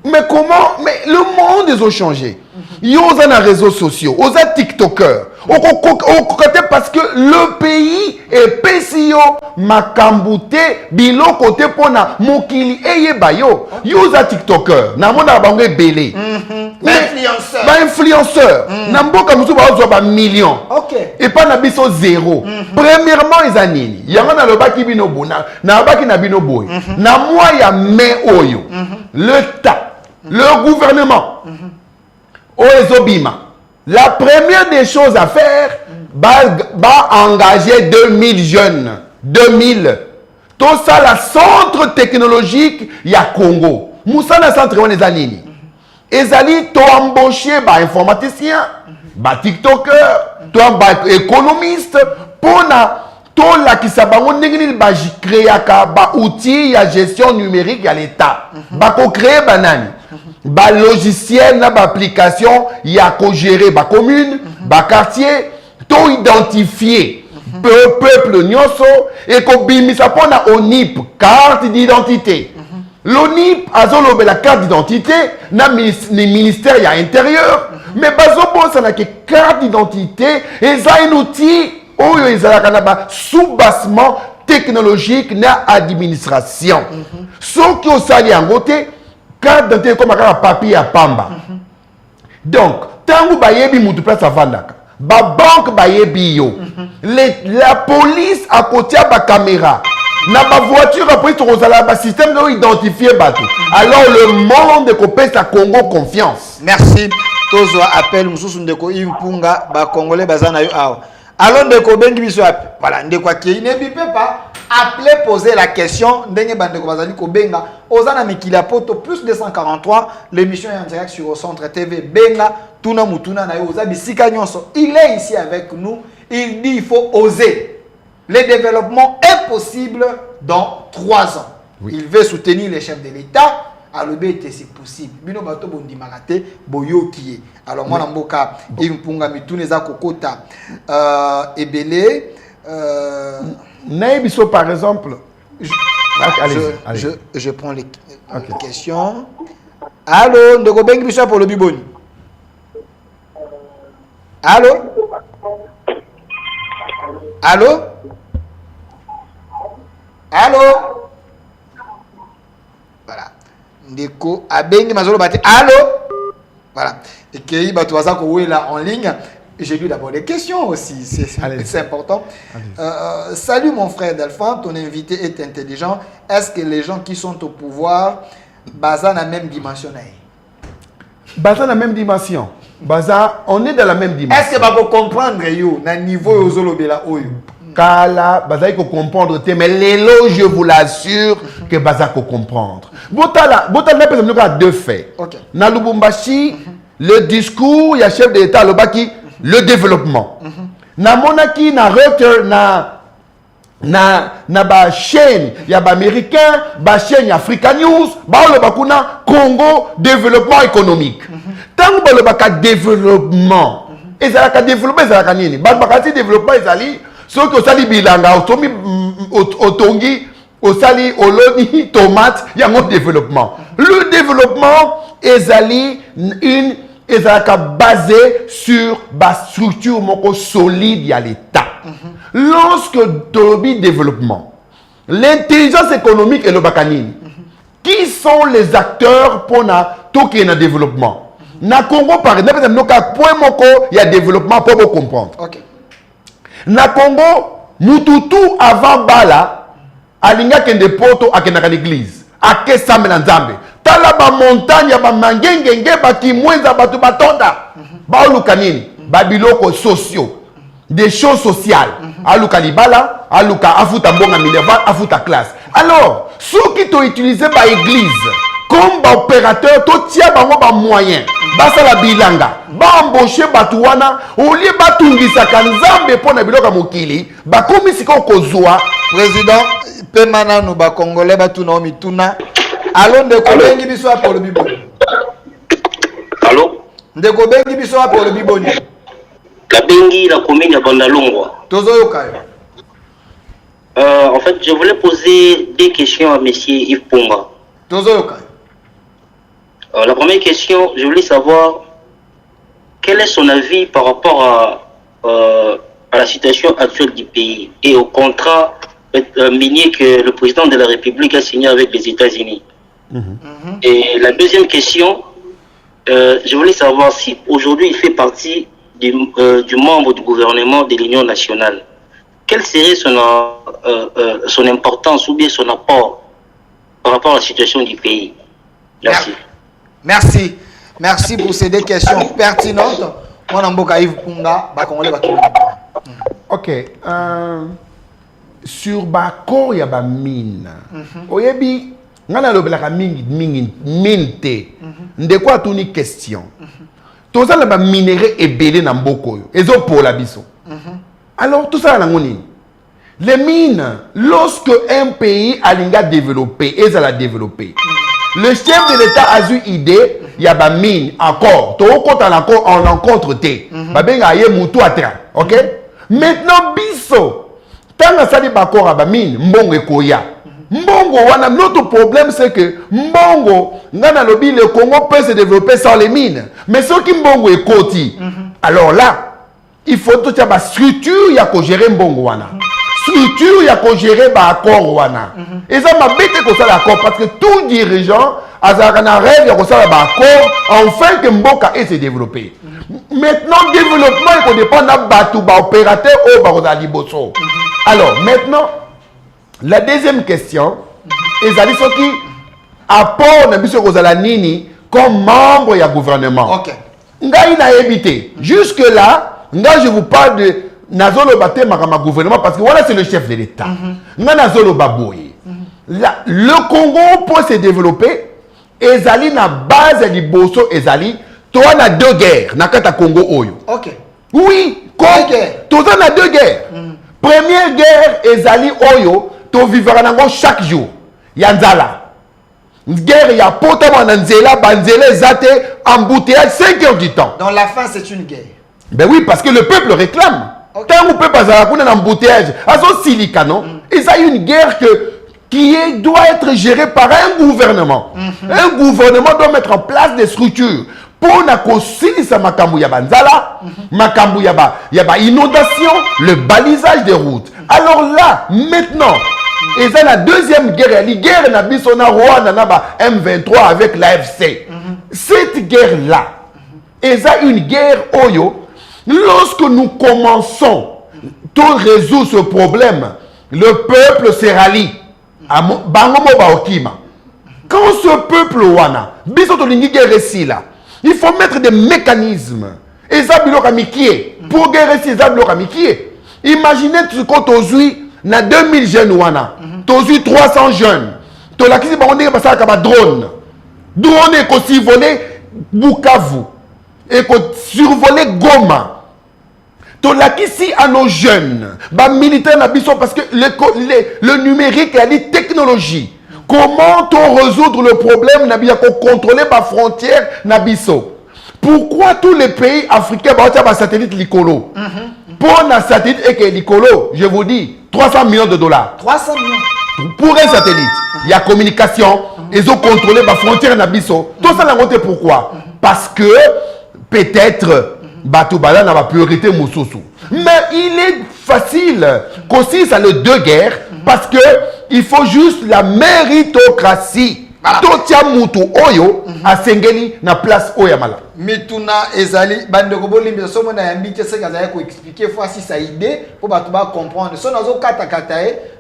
Mais comment? Mais le monde ils ont changé. Ils ont des réseaux sociaux, ils ont des TikTokers. Parce que le pays est PCO, Makambouté, Bilo côté pona, Mokili eye bayo. Ils ont des TikTokers. Namona bangé belé. Influenceur. Namboka musu ba millions. Et pas na biso 0. Premièrement ils anini. Yanga na lobaki bino bona, na baki na bino boy. Na moi ya me oyo. L'État, le gouvernement. Oezobima. La première des choses à faire, va engager 2000 jeunes. 2000. Tout ça, le centre technologique, il y a Congo. Moussa, le centre, on est anini. Ezali, tu as embauché un informaticien, un TikToker, tu as économiste, pour la qui s'abango créer un outil de gestion numérique à l'État. Bako créer banani. Ba logiciel na ba application ya ko gérer ba commune, ba quartier, to identifier peuple nyonso et ko bimisa pona ONIP carte d'identité. L'ONIP azolobe la carte d'identité na ministère ya intérieur, mais bazobo ça na que carte d'identité et ça un outil oyo ezalaka na ba soubassement technologique na administration. Ce qui osali en côté carte d'identité comme un papier à pamba. Donc, tangu bayebi mutu place avandaka, ba banque bayebi yo, la police à côté ba caméra, na ba voiture après ba système de identifier bateau. Alors le monde de copé sa Congo confiance. Merci. Tozo appel mususu ndeko impunga ba congolais bazana yo awa. Alors ndeko bengi biso voilà ndeko ki ne bipe pas appeler poser la question ndenge bandeko bazali ko benga ozana mikila poto plus 243 l'émission est en direct sur au centre TV benga tuna mutuna na yo oza bisika nyonso. Il est ici avec nous, il dit il faut oser. Le développement est possible dans 3 ans. Oui. Il veut soutenir les chefs de l'État. Alors, c'est possible. Bino bato bondi marate boyo kiye. Alors, moi, namboka, impunga mituneza kokota ebele. Naibiso, par exemple. Je prends les questions. Allô, ndeko bengi biso pour le biboni. Allô? Allô? Allô? Voilà. Ndeko abengi mazolo bati. Allô? Voilà. Et que Batouaza là en ligne. J'ai lu d'abord des questions aussi. C'est important. Salut mon frère Delphin, ton invité est intelligent. Est-ce que les gens qui sont au pouvoir basent dans la même dimension? Basent dans la même dimension. On est dans la même dimension. Est-ce que vous comprendre yo na niveau ozolobela oyo? Kala, baza ko comprendre mais l'élo je vous l'assure que baza ko comprendre. Botala n'a pas deux faits. Okay. Na Lubumbashi, le discours ya chef de l'État lobaki le développement. Na monaki na Reuters na ba chaîne ya ba américain, ba chaîne Africa News, ba lo bakuna Congo développement économique. Tant que le développement, et ça a développé, ça a nini. Bakati développement, ils allaient, ceux qui ont sali bilanga, otongi, osali, oloni, tomate, il y a un développement. Le développement, ils allaient basé sur la structure solide à l'État. Lorsque tu développement, l'intelligence économique et le bakanini, qui sont les acteurs pour le développement? Na Congo par exemple, il y a développement pour vous comprendre. Okay. Na Congo, mututu avant bala, alinga kende poto akenda l'église, ake samela nzambe. Tala ba montagne ba mangengenge ba kimwenza batu batonda. Ba lukanini, ba biloko sociaux, des choses sociales. Aluka libala, aluka afuta mbonga minerva, afuta classe. Alors, ceux qui t'ont utilisé par église comme opérateur, tu tiens ba moyen. Basa la bilanga, ba embaucher batuwana, au lieu batungisa kanzambe pona biloka mokili, ba komisiko kozwa. Président, pemana no ba congolais batuna mituna. Allô ndeko bengi biso pour le biboni. Allô? Ndeko bengi biso pour le biboni. Kabengi la commune ya Bandalongwa. Tozoyoka. En fait, je voulais poser des questions à monsieur Yves Ponga. Tozoyoka. La première question, je voulais savoir quel est son avis par rapport à la situation actuelle du pays et au contrat minier que le président de la République a signé avec les États-Unis. Et la deuxième question, je voulais savoir si aujourd'hui il fait partie du membre du gouvernement de l'Union nationale. Quelle serait son importance ou bien son apport par rapport à la situation du pays? Merci. Merci. Merci pour ces deux questions pertinentes. Mon amboka Yves Ponga, Congolais Ok. Sur Bako, il y a ba mine. Oyebi, ngana lobelaka mine te. Ndeko atuni question. Toza la ba minerai ebele na mboko yo. Ezo pour la biso. Alors tout ça la ngoni. Les mines, lorsque un pays a l'inga développé, et ça l'a développé. Le chef de l'État a eu idée, il y a des mines encore. On rencontre té. Babenga ye mutu atra. OK? Maintenant biso. Tant que ça dit bakora ba mine, mbongo ekoya. Mbongo wana notre problème c'est que mbongo ngana lobi le Congo peut se développer sans les mines. Mais ce qui mbongo ekoti. Alors là, il faut toute la structure ya ko gérer mbongo wana. structure ya ko gérer ba accord wana. Et ça m'a bête ko ça l'accord parce que tout dirigeant azaka na rêve ya ko ça ba accord enfin que mboka et se développer. Maintenant développement il dépend na batu ba opérateur ou ba ko liboso. Alors maintenant la deuxième question ezali soki apport na biso ko za la nini comme membre ya gouvernement. OK. Ngai na évité. Jusque là, nga je vous parle de Nazolo Baté Makama gouvernement parce que voilà c'est le chef de l'État. Nga Nazolo Baboye. Le Congo pour se développer, ezali na base ya liboso ezali, toi na deux guerres na kata Congo oyo. OK. Oui, toi na deux guerres. Première guerre ezali oyo, to vivra nango chaque jour. Yanzala. Guerre ya potama na nzela banzela zate embouteillage 5 heures du temps. Dans la fin c'est une guerre. Ben oui parce que le peuple réclame. Tant que le peuple a un embouteillage, azo silica non. Et ça une guerre doit être gérée par un gouvernement. Un gouvernement doit mettre en place des structures pour na kosili sa makambu ya banzala, makambu ya ba inondation, le balisage des routes. Alors là maintenant et ça la deuxième guerre, la guerre na biso na Rwanda na ba M23 avec l'AFC. Cette guerre là, et ça une guerre oyo, lorsque nous commençons à résoudre ce problème, le peuple se rallie. Bangomo ba okima. Quand ce peuple wana, biso to lingi guerre ici là, il faut mettre des mécanismes. Et ça biloka mikie pour guerre ici ça biloka mikie. Imaginez ce qu'on tozui na 2000 jeunes wana. Tozui 300 jeunes. To la kisi ba on ba ça ka drone. Drone et ko survoler Bukavu et ko survoler Goma. To la kisi à nos jeunes, ba militaires na biso parce que le numérique et la technologie. Comment on résoudre le problème na biso contrôler ba frontière na biso? Pourquoi tous les pays africains ba satellite Likolo? Pour un satellite et que Likolo, je vous dis 300 millions de dollars. 300 millions. Pour un satellite, il y a communication, ils ont contrôlé la frontière Nabiso. Tout ça n'a pas pourquoi? Parce que peut-être Batoubala n'a pas priorité Moussoussou. Mais il est facile qu'aussi ça le deux guerres parce que il faut juste la méritocratie. Totia mutu oyo a Sengeli na place oyamala. Mituna ezali bandeko bolimbi somo na yambite se kaza ko expliquer fois si ça idée pour bato ba comprendre. So nazo kata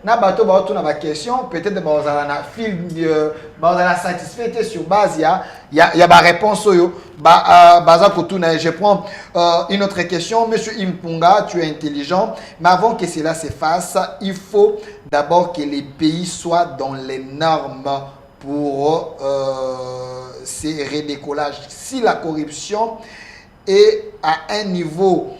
na bato ba otuna ba question peut-être ba ozala na fil ba ozala satisfait sur base ya ba réponse oyo baza kotuna. Je prends une autre question. Monsieur Impunga, tu es intelligent, mais avant que cela se fasse, il faut d'abord que les pays soient dans les normes pour ces redécollages. Si la corruption est à un niveau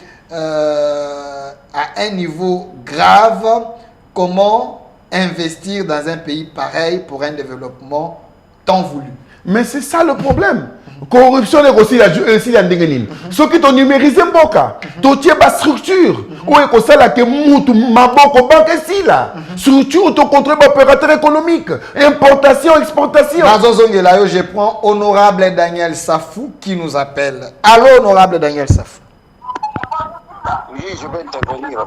grave, comment investir dans un pays pareil pour un développement tant voulu? Mais c'est ça le problème. Corruption est aussi la ndengeni. Ce qui est numérisé mboka, to tie ba structure. Ou est ça là que mutu maboko banque ici là. Structure to contrôle opérateur économique, importation, exportation. Je prends honorable Daniel Safou qui nous appelle. Allô honorable Daniel Safou. Oui, je vais intervenir.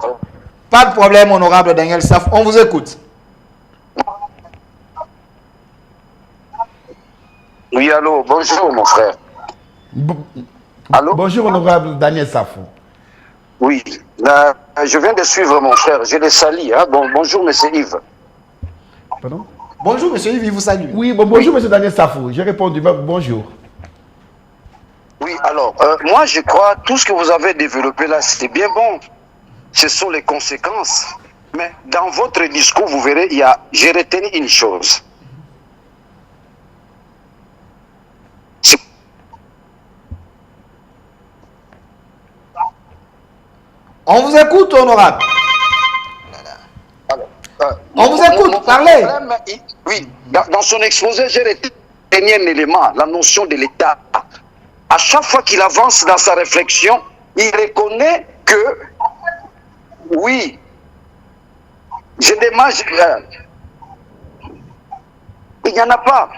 Pas de problème honorable Daniel Safou, on vous écoute. Oui, allô, bonjour mon frère. Allô? Bonjour honorable Daniel Safou. Oui, je viens de suivre mon frère, je le salue. Hein? Bonjour monsieur Yves. Pardon? Bonjour monsieur Yves, il vous salue. Oui, bonjour monsieur Daniel Safou, j'ai répondu bonjour. Oui, alors, moi je crois tout ce que vous avez développé là, c'était bien bon. Ce sont les conséquences. Mais dans votre discours, vous verrez, j'ai retenu une chose. On vous écoute, honorable. On vous écoute, parlez. Oui, dans son exposé, j'ai retenu un élément, la notion de l'État. À chaque fois qu'il avance dans sa réflexion, il reconnaît que, oui, je demande, il n'y en a pas.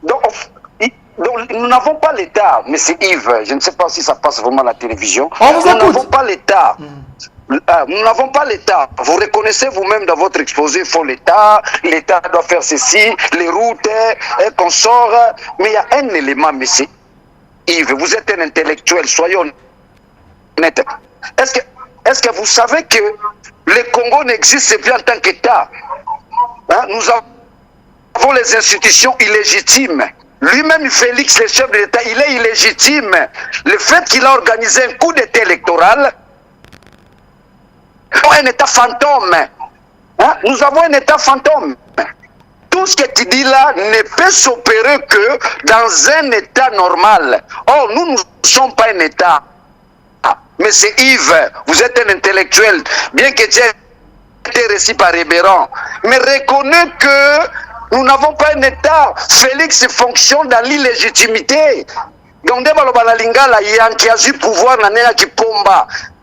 Donc, nous n'avons pas l'État, mais c'est Yves, je ne sais pas si ça passe vraiment à la télévision. On vous écoute. Nous n'avons pas l'État. Nous n'avons pas l'État. Vous reconnaissez vous-même dans votre exposé, il faut l'État, l'État doit faire ceci, les routes, et qu'on sort. Mais il y a un élément, mais c'est Yves, vous êtes un intellectuel, soyons honnêtes. Est-ce que vous savez que le Congo n'existe plus en tant qu'État? Nous avons les institutions illégitimes. Lui-même, Félix, le chef de l'État, il est illégitime. Le fait qu'il a organisé un coup d'État électoral, un État fantôme. Nous avons un État fantôme. Tout ce que tu dis là ne peut s'opérer que dans un État normal. Or, nous ne sommes pas un État. Mais c'est Yves, vous êtes un intellectuel, bien que tu aies été récit par Rébéran. Mais reconnais que nous n'avons pas un État. Félix fonctionne dans l'illégitimité. Donc, qui a eu pouvoir,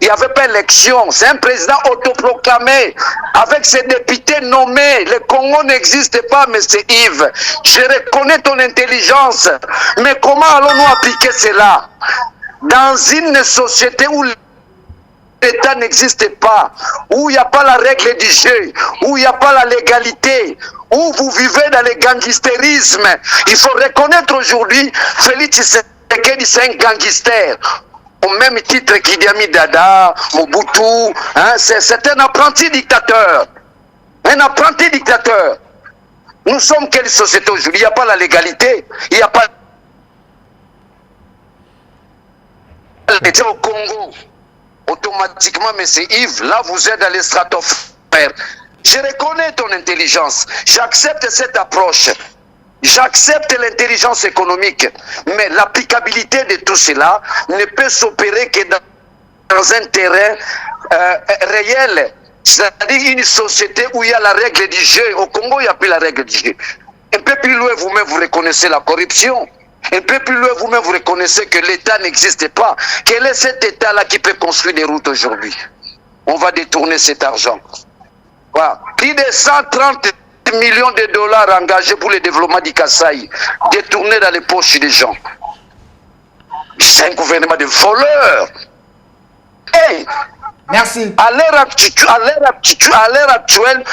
il n'y avait pas élection. C'est un président autoproclamé, avec ses députés nommés. Le Congo n'existe pas, mais c'est Yves. Je reconnais ton intelligence. Mais comment allons-nous appliquer cela? Dans une société où l'État n'existe pas, où il n'y a pas la règle du jeu, où il n'y a pas la légalité, où vous vivez dans le gangsterisme, il faut reconnaître aujourd'hui Félix Tshisekedi, c'est un gangster. Au même titre qu'Idi Amin Dada, Mobutu, c'est un apprenti dictateur. Un apprenti dictateur. Nous sommes quelle société aujourd'hui? Il n'y a pas la légalité, il n'y a pas au Congo. Automatiquement, mais c'est Yves, là vous êtes dans les stratosphères. Je reconnais ton intelligence, j'accepte cette approche, j'accepte l'intelligence économique, mais l'applicabilité de tout cela ne peut s'opérer que dans un terrain réel, c'est-à-dire une société où il y a la règle du jeu. Au Congo, il n'y a plus la règle du jeu. Un peu plus loin, vous-même, vous reconnaissez la corruption. Un peu plus loin, vous-même, vous reconnaissez que l'État n'existe pas. Quel est cet État-là qui peut construire des routes aujourd'hui? On va détourner cet argent. Voilà. Plus de 130 millions de dollars engagés pour le développement du Kasaï, détournés dans les poches des gens. C'est un gouvernement de voleurs. Hey, merci. À l'heure actuelle,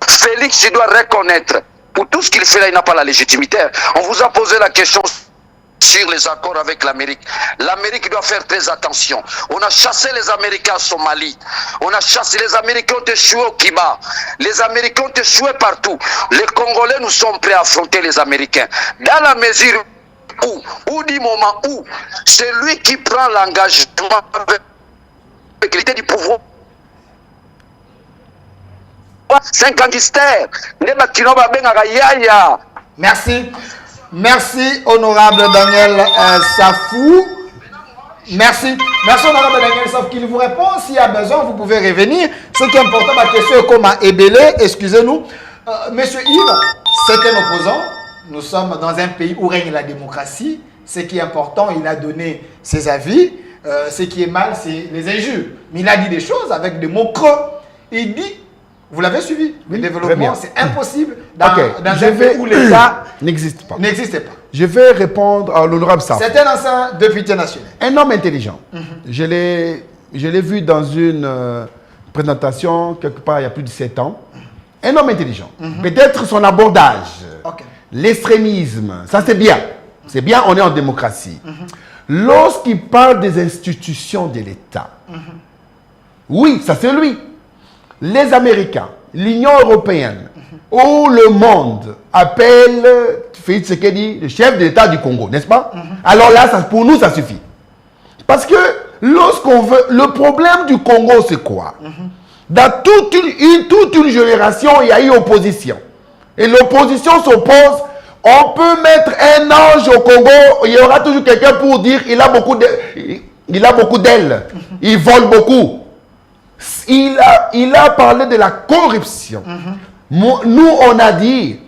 Félix, il doit reconnaître. Pour tout ce qu'il fait là, il n'a pas la légitimité. On vous a posé la question sur les accords avec l'Amérique. L'Amérique doit faire très attention. On a chassé les Américains en Somalie. On a chassé les Américains, ont échoué au Kiba. Les Américains ont échoué partout. Les Congolais, nous sommes prêts à affronter les Américains. Dans la mesure où du moment où c'est lui qui prend l'engagement avec l'idée du pouvoir. C'est un gangster. Merci. Merci, honorable Daniel Safou. Merci. Merci, honorable Daniel Safou, qui vous répond. S'il y a besoin, vous pouvez revenir. Ce qui est important, ma question est comme à Ebélé. Excusez-nous. Monsieur Yves, c'est un opposant. Nous sommes dans un pays où règne la démocratie. Ce qui est important, il a donné ses avis. Ce qui est mal, c'est les injures. Mais il a dit des choses avec des mots creux. Il dit, vous l'avez suivi, le développement, c'est impossible dans un pays où l'État n'existe pas. Je vais répondre à l'honorable Safou. C'est un ancien député national. Un homme intelligent. Je l'ai vu dans une présentation, quelque part, il y a plus de 7 ans. Un homme intelligent. Peut-être son abordage, l'extrémisme, ça c'est bien. C'est bien, on est en démocratie. Lorsqu'il parle des institutions de l'État, oui, ça c'est lui. Les Américains, l'Union européenne, ou le monde appelle Félix Tshisekedi le chef de l'État du Congo, n'est-ce pas? Alors là, pour nous, ça suffit. Parce que lorsqu'on veut... Le problème du Congo, c'est quoi? Dans toute une génération, il y a eu opposition. Et l'opposition s'oppose. On peut mettre un ange au Congo, il y aura toujours quelqu'un pour dire il a beaucoup d'ailes. Il vole beaucoup. Il a parlé de la corruption. Nous, on a dit,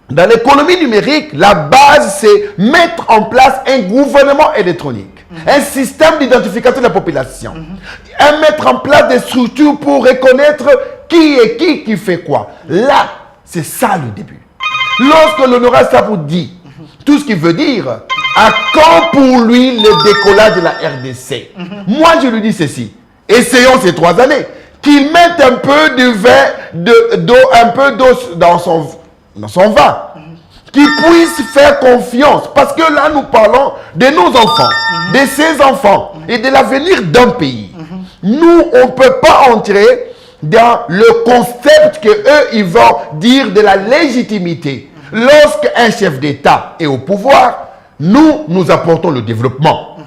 dans l'économie numérique, la base, c'est mettre en place un gouvernement électronique, un système d'identification de la population, et mettre en place des structures pour reconnaître qui est qui fait quoi. Là, c'est ça le début. Lorsque l'honorable Safou dit Tout ce qui veut dire, à quand pour lui le décollage de la RDC? Moi, je lui dis ceci. Essayons ces 3 années. Qu'il mette un peu d'eau dans son vin. Qu'il puisse faire confiance. Parce que là, nous parlons de nos enfants, de ses enfants et de l'avenir d'un pays. Nous, on ne peut pas entrer dans le concept que eux, ils vont dire de la légitimité. Lorsqu'un chef d'État est au pouvoir, nous apportons le développement.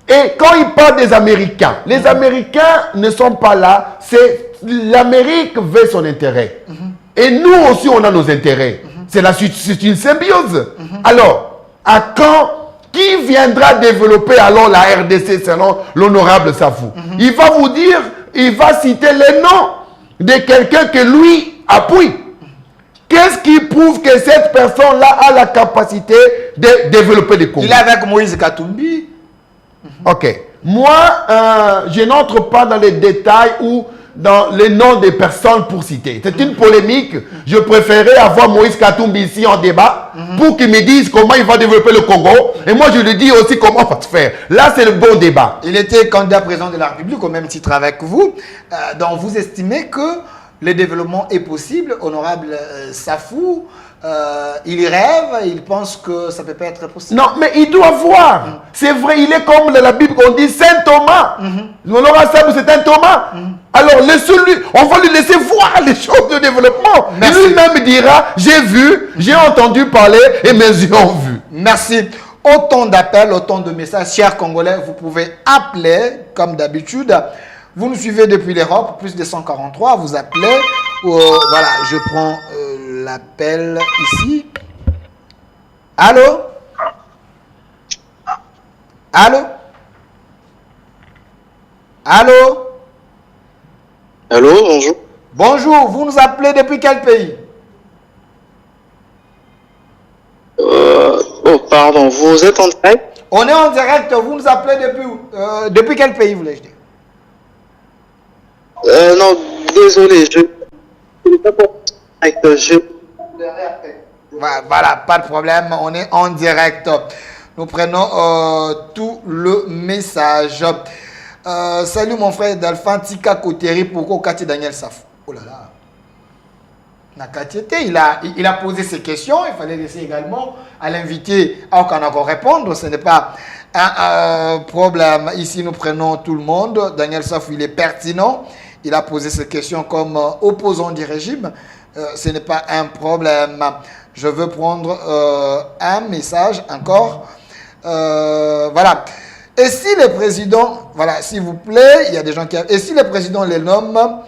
Et quand il parle des Américains, les Américains ne sont pas là. C'est l'Amérique veut son intérêt. Et nous aussi, on a nos intérêts. C'est une symbiose. Alors, à quand, qui viendra développer alors la RDC selon l'honorable Safou? Il va vous dire, il va citer les noms de quelqu'un que lui appuie. Qu'est-ce qui prouve que cette personne-là a la capacité de développer le Congo? Il est avec Moïse Katumbi. Ok. Moi, je n'entre pas dans les détails ou dans les noms des personnes pour citer. C'est une polémique. Je préférais avoir Moïse Katumbi ici en débat pour qu'il me dise comment il va développer le Congo. Et moi, je lui dis aussi comment on va se faire. Là, c'est le bon débat. Il était candidat président de la République au même titre avec vous. Donc, vous estimez que le développement est possible, honorable Safou. Il rêve, il pense que ça ne peut pas être possible. Non, mais il doit voir. C'est vrai, il est comme la Bible qu'on dit Saint Thomas. L'honorable Safou, c'est un Thomas. Alors, on va lui laisser voir les choses de développement. Lui-même dira, j'ai vu, j'ai entendu parler et mes yeux ont vu. Merci. Autant d'appels, autant de messages. Chers Congolais, vous pouvez appeler comme d'habitude. Vous nous suivez depuis l'Europe, plus de 143, vous appelez. Voilà, je prends l'appel ici. Allô? Allô? Allô? Allô, bonjour. Bonjour, vous nous appelez depuis quel pays? Oh, pardon, vous êtes en direct? On est en direct, vous nous appelez depuis quel pays, voulais-je dire? Non, désolé, Voilà, pas de problème, on est en direct. Nous prenons tout le message. Salut mon frère Dalphan Tika Koteri, pourquoi Kati Daniel Safou? Oh là là. Il a posé ses questions, il fallait laisser également à l'invité à encore répondre. Ce n'est pas un problème. Ici, nous prenons tout le monde. Daniel Safou, il est pertinent. Il a posé ses questions comme opposant du régime. Ce n'est pas un problème. Je veux prendre un message encore. Voilà. Et si le président, voilà, s'il vous plaît, il y a des gens qui... Et si le président les nomme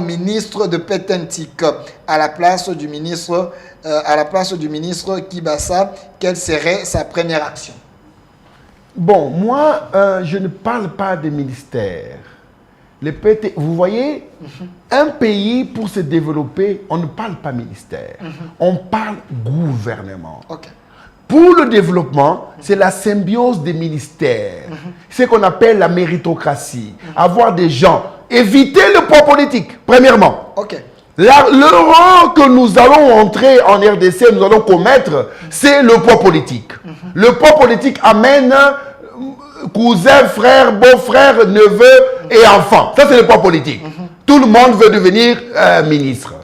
ministre de Petentik à la place du ministre Kibassa, quelle serait sa première action? Bon, moi, je ne parle pas de ministère. Vous voyez, un pays, pour se développer, on ne parle pas ministère. On parle gouvernement. Okay. Pour le développement, c'est la symbiose des ministères. C'est ce qu'on appelle la méritocratie. Avoir des gens. Éviter le poids politique, premièrement. Okay. L'erreur que nous allons entrer en RDC, nous allons commettre, c'est le poids politique. Le poids politique amène cousin, frère, beau-frère, neveu et enfant. Ça, c'est le poids politique. Tout le monde veut devenir ministre.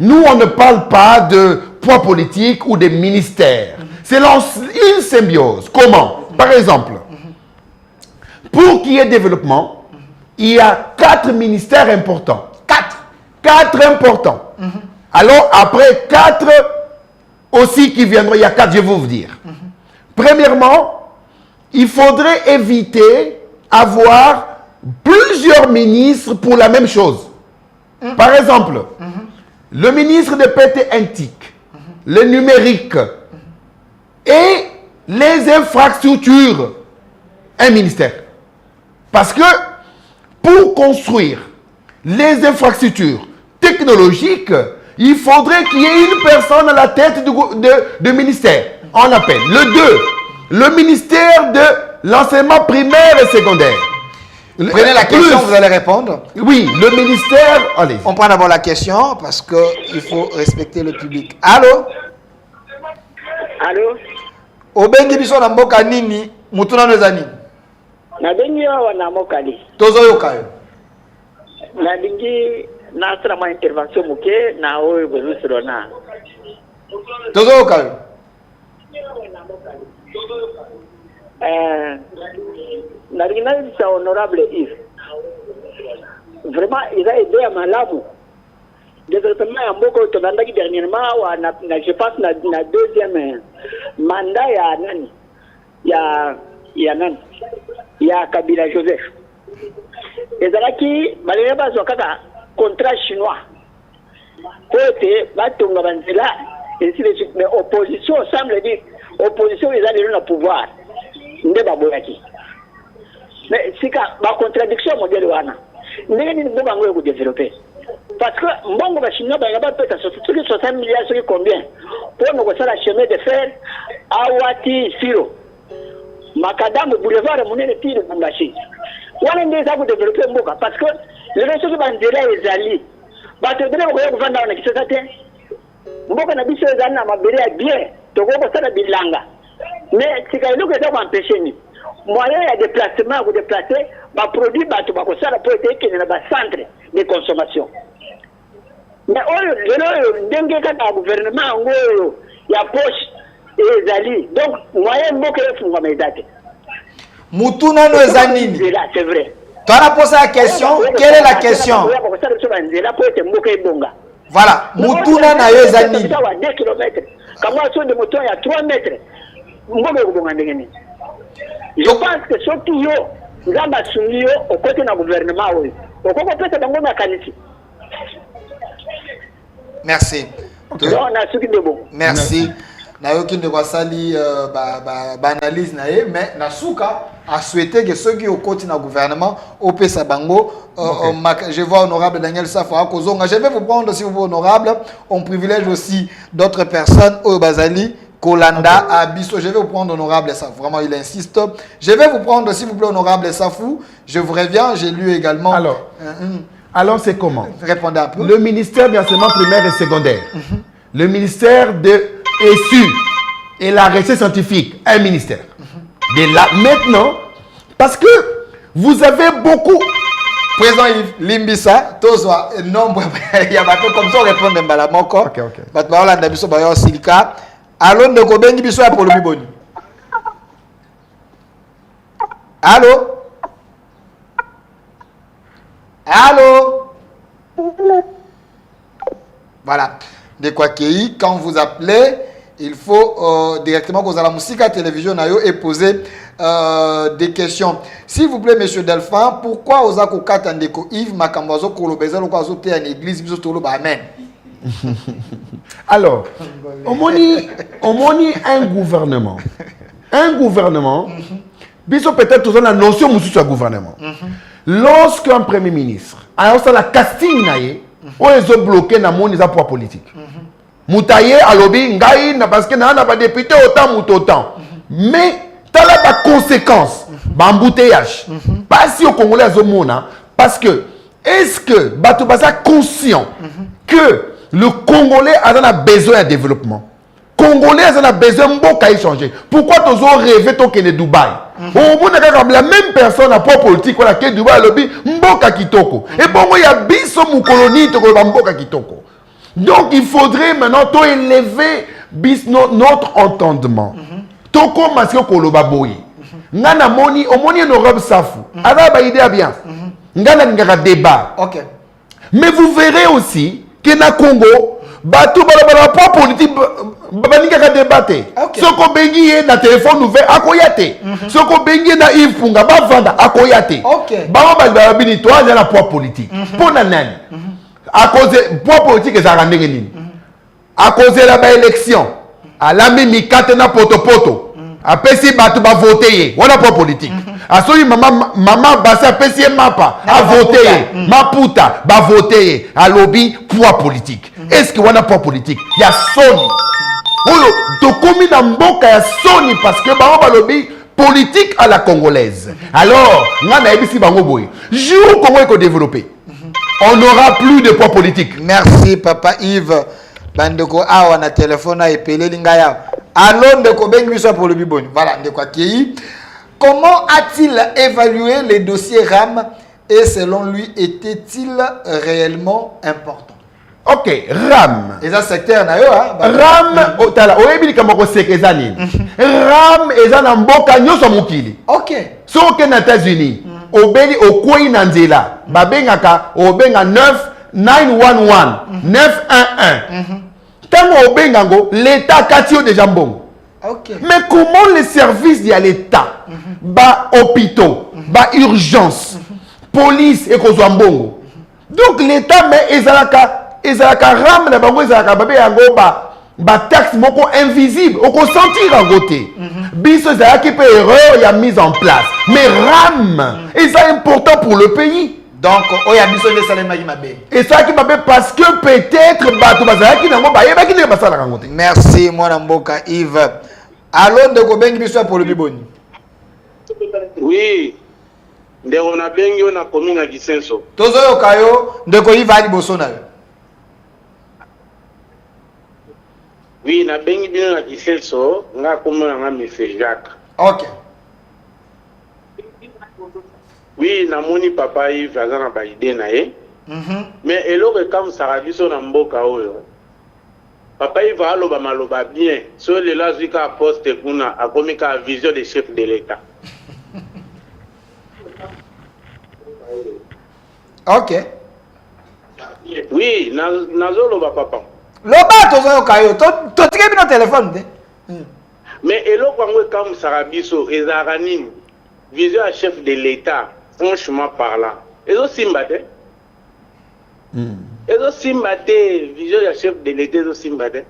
Nous, on ne parle pas de poids politique ou de ministère. C'est une symbiose. Comment? Par exemple, pour qu'il y ait développement, il y a 4 ministères importants. 4 importants. Alors, après 4 aussi qui viendront, il y a 4, je vais vous dire. Premièrement, il faudrait éviter avoir plusieurs ministres pour la même chose. Par exemple, le ministre de Petentik, le numérique et les infrastructures, un ministère. Parce que pour construire les infrastructures technologiques, il faudrait qu'il y ait une personne à la tête du ministère. On appelle le 2, le ministère de l'enseignement primaire et secondaire. Prenez la question, vous allez répondre. Oui, le ministère... Allez. On prend d'abord la question parce qu'il faut respecter le public. Allô? Allô? Obengi biso na mboka nini mutuna no ezani? Na bengi wana mokali. Tozo yokayo. Na dingi na sala ma intervention muke na oyo bezusirona. Tozo yokayo. Na dingi na sa honorable Yves. Vraiment il a aidé à Malamu. Développement ya mboko tobandaki dernièrement wa na je pense na deuxième mandat ya nani? Ya nani? Ya Kabila Joseph. Ezalaki balele bazwa kaka contrat chinois. Pote batonga banzela et si les mais opposition semble dire opposition ils allaient dans le pouvoir. Nde baboyaki. Mais sika ba contradiction modèle wana. Ndenge ni mbongo ngo ko développer. Parce que mbongo ba chinois ba ngaba peta surtout 60 milliards c'est combien? Pour nous ça la chemin de fer awati siro. Makadam boulevard munene tire Bumbashi. Wana ndio za kudeveloper mboka parce que les ressources bandela ezali. Bato bele ko kuvanda na kisasa te. Mboka na biso ezali na mabere ya bien. Toko ko sala bilanga. Mais sikailo ko za empêcher ni. Moyen ya déplacement pour déplacer ba produit bato ba ko sala pour être na ba centre de consommation. Mais oyo lelo ndenge kaka gouvernement ngoyo ya poche ezali. Donc moyen mboka efunga medate. Mutuna no ezanini. C'est vrai. Tu as posé la question, quelle est la question? Voilà, Mutuna na yo ezanini. 2 km. Comment sur de moto il y a 3 mètres. Je pense que ce qui yo ngamba sunyo au côté na gouvernement oui. Au côté pesa bango na kanisi. Merci. Merci. Nayoki de wasali analyse na ye mais nasuka a souhaité que ceux qui au côté na gouvernement au pesa bango je vois honorable Daniel Safra Kozonga. Je vais vous prendre si vous voulez honorable, on privilège aussi d'autres personnes au Bazali Kolanda Abisso. Je vais vous prendre honorable Safou. Vraiment il insiste. Je vais vous prendre s'il vous plaît honorable Safou. Je vous reviens, j'ai lu également. Alors c'est comment? Répondez un peu. Le ministère de l'enseignement primaire et secondaire. Le ministère de ESU et la recherche scientifique, un ministère. De là, maintenant, parce que vous avez beaucoup. Président Yves Limbisa, Tozwa, nombre, il y a bateau comme ça, on répond de Balamoko. Ok. Batbaola Nabiso Bayo Silika. Allô, de Kobengi Biso pour le Biboni. Allô? Allô? Voilà. De quoi qu'il quand vous appelez, il faut directement que vous allez à la musique à la télévision et poser des questions. S'il vous plaît, monsieur Delphin, pourquoi vous avez dit que Yves Makambazo Kolobeza ou quoi sauter en église biso tolo amen. Alors, on moni un gouvernement. Un gouvernement, biso peut-être tous la notion mususu à gouvernement. Lorsqu'un premier ministre a la casting naie, on est bloqué dans mon poids politique. Moutaye alobi ngai na parce que na pas député autant. Mais t'as là pas conséquence, embouteillage. Pas si au Congolais azomona parce que est-ce que bato basa conscient que le Congolais a besoin de développement. Congolais a besoin de changer. Pourquoi tu as rêvé de Dubaï? La même personne à propre politique qui est Dubaï lobby mboka kitoko. Et bon il y a biso mu colonie to mboka kitoko. Donc il faudrait maintenant élever notre entendement. Toko masio koloba boyi. Ngana moni omoni honorable Safu. Ada ba idée bien. Ngana ngara débat. OK. Mais vous verrez aussi que na Congo bato balabala pas politique baninga ka débattre. Soko bengi na téléphone ouvert akoyate. Soko bengi na Yves Punga ba vanda akoyate. Ba ba bini toi na poids politique. Pona nani? À cause du poids politique et ça rend nini. À cause de la élection, à la mimi katena poto. Après si bato ba voter, on a poids politique. À celui maman basa après si mapa a voter, maputa ba voter, à lobby poids politique. Est-ce que on a poids politique? Il y a Sony. To komi na mboka ya Sony parce que ba lobby politique à la congolaise. Alors, ngana ebisi bango boy. Jour Congo est développé. On n'aura plus de poids politique. Merci, Papa Yves. Bandeko, on a téléphone et pelé lingaya. Allons de Kobeng Bissou pour le Bibon. Voilà, de quoi qui. Comment a-t-il évalué les dossiers RAM et selon lui, était-il réellement important? Ok, RAM. Et ça, secteur, hein? RAM, RAM, et ça, Namboka, nous sommes mokili. Ok. Sauf que aux États-Unis, obeli okoi nanzela, babengaka, obenga 911, 911. Tant obengango, l'État katio déjà bon. Okay. Mais comment les services de l'État, ba hôpitaux, ba urgence, police et kozwambongo. Donc l'État mais ezalaka ram na bango ezalaka babe yango ba taxe moko invisible, on peut sentir à côté. Biso ezalaki pe erreur ya mise en place. Mais ram, et c'est important pour le pays. Donc, oya biso le salema qui mabe. Et ça qui mabe parce que peut-être bato bazalaki nango bayebaki ne basala kango te. Merci mon mboka Yves. Allons de Kobengi biso pour le Biboni. Oui. Ndeko na bengi na commune na Gisenso. Tozo yokayo ndeko Yves ali bosona. Oui, na bengi bien na Gisenso, nga commune na Monsieur Jacques. OK. Oui, na moni papa Yves azana ba idée na ye. Mais eloko kam sarabiso na mboka oyo. Papa Yves aloba maloba bien. So le lazika poste kuna akomika vision de chef de l'État. OK. Oui, nazoloba papa. Loba tozo yokayo to tike bino téléphone de. Mais eloko ngo kam sarabiso ezara nini? Vision à chef de l'État, franchement parlant. Ezo simbate. Ezo simbate, vision à chef de l'État ezo simbate.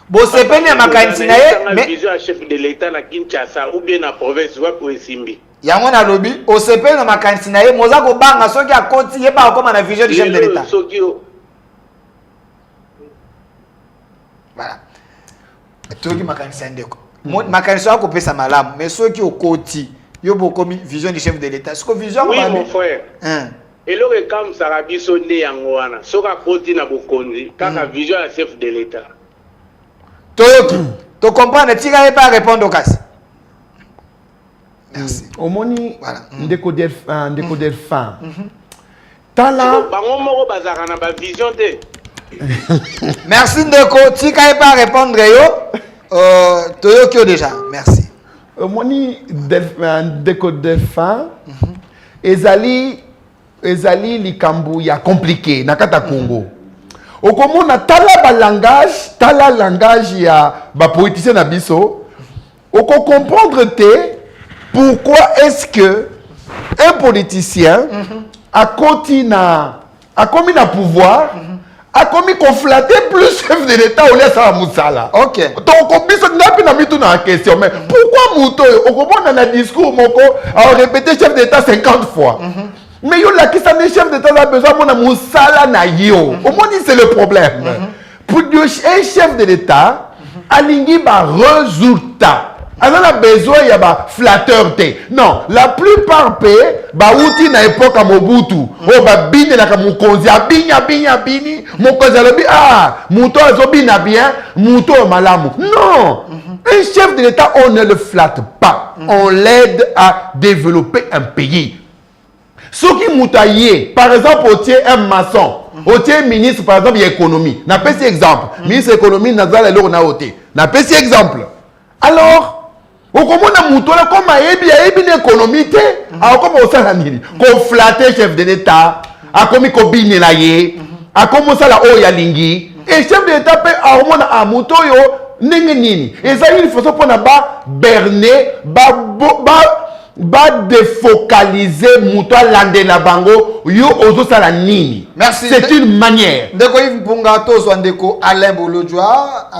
Bo sepene makanisi na ye, mais vision à chef de l'État na Kinshasa ou bien na province wa pour simbi. Yango na lobi, o sepene makanisi na ye, moza ko banga soki akoti ye ba koma na vision du chef de l'État. Voilà. Toki makanisi ndeko. Makanisi wako pesa malamu, mais soki okoti yo bokomi vision du chef de l'État. Est-ce que vision oui mon frère. Et le kam sarabiso ne yango wana, soka koti na bokonzi, kaka vision à chef de l'État. Toyoki, tu comprends, tu n'as pas répondre au cas. Merci. Au moni, ndeko delphin. Tala. Bango moko bazaka na ba vision te. Merci ndeko, tu n'as pas répondre yo. Toyoki déjà. Merci. Au moni ndeko delphin. Ezali likambu ya compliqué nakata Congo. Okomona tala langage ya ba politicien na biso. Oko comprendre pourquoi est-ce que un politicien a commis na pouvoir, a commis qu'on flattait plus chef de l'État au lieu de ça Moussala. OK. Donc biso ngapi na mitu na question mais pourquoi Mouto okomona na discours moko a répété chef d'État 50 fois. Mais yo la qui s'en est chef d'État a besoin de Moussala na yo. Au moins c'est le problème. Pour un chef de l'État, alingi ba résultat. Alors a besoin y a ba flatteur té. Non, la plupart pe ba outi na époque à Mobutu. Oh ba bine na ka mukonzi binya bini, mukonzi alobi muto azobina bien, muto malamu. Non. Un chef de l'État on ne le flatte pas. On l'aide à développer un pays. Ce qui moutaillé, par exemple, au tient un maçon, au tient ministre, par exemple, de l'économie. N'a pas cet exemple. Ministre de l'économie, n'a pas cet exemple. Alors, au comment on a moutola comme l'économie, alors comment on s'en dit, qu'on flatte chef de l'État, à comme il bine la yé, à comment ça la oya lingi, et chef de l'État peut avoir un moutoyo, nini. Et ça, il faut se prendre à berner, défocaliser moutoua lande na bango yo ozo sala nini. Merci. C'est une manière. Ndeko Yves Pungato soit ndeko Alain Bolodjoa,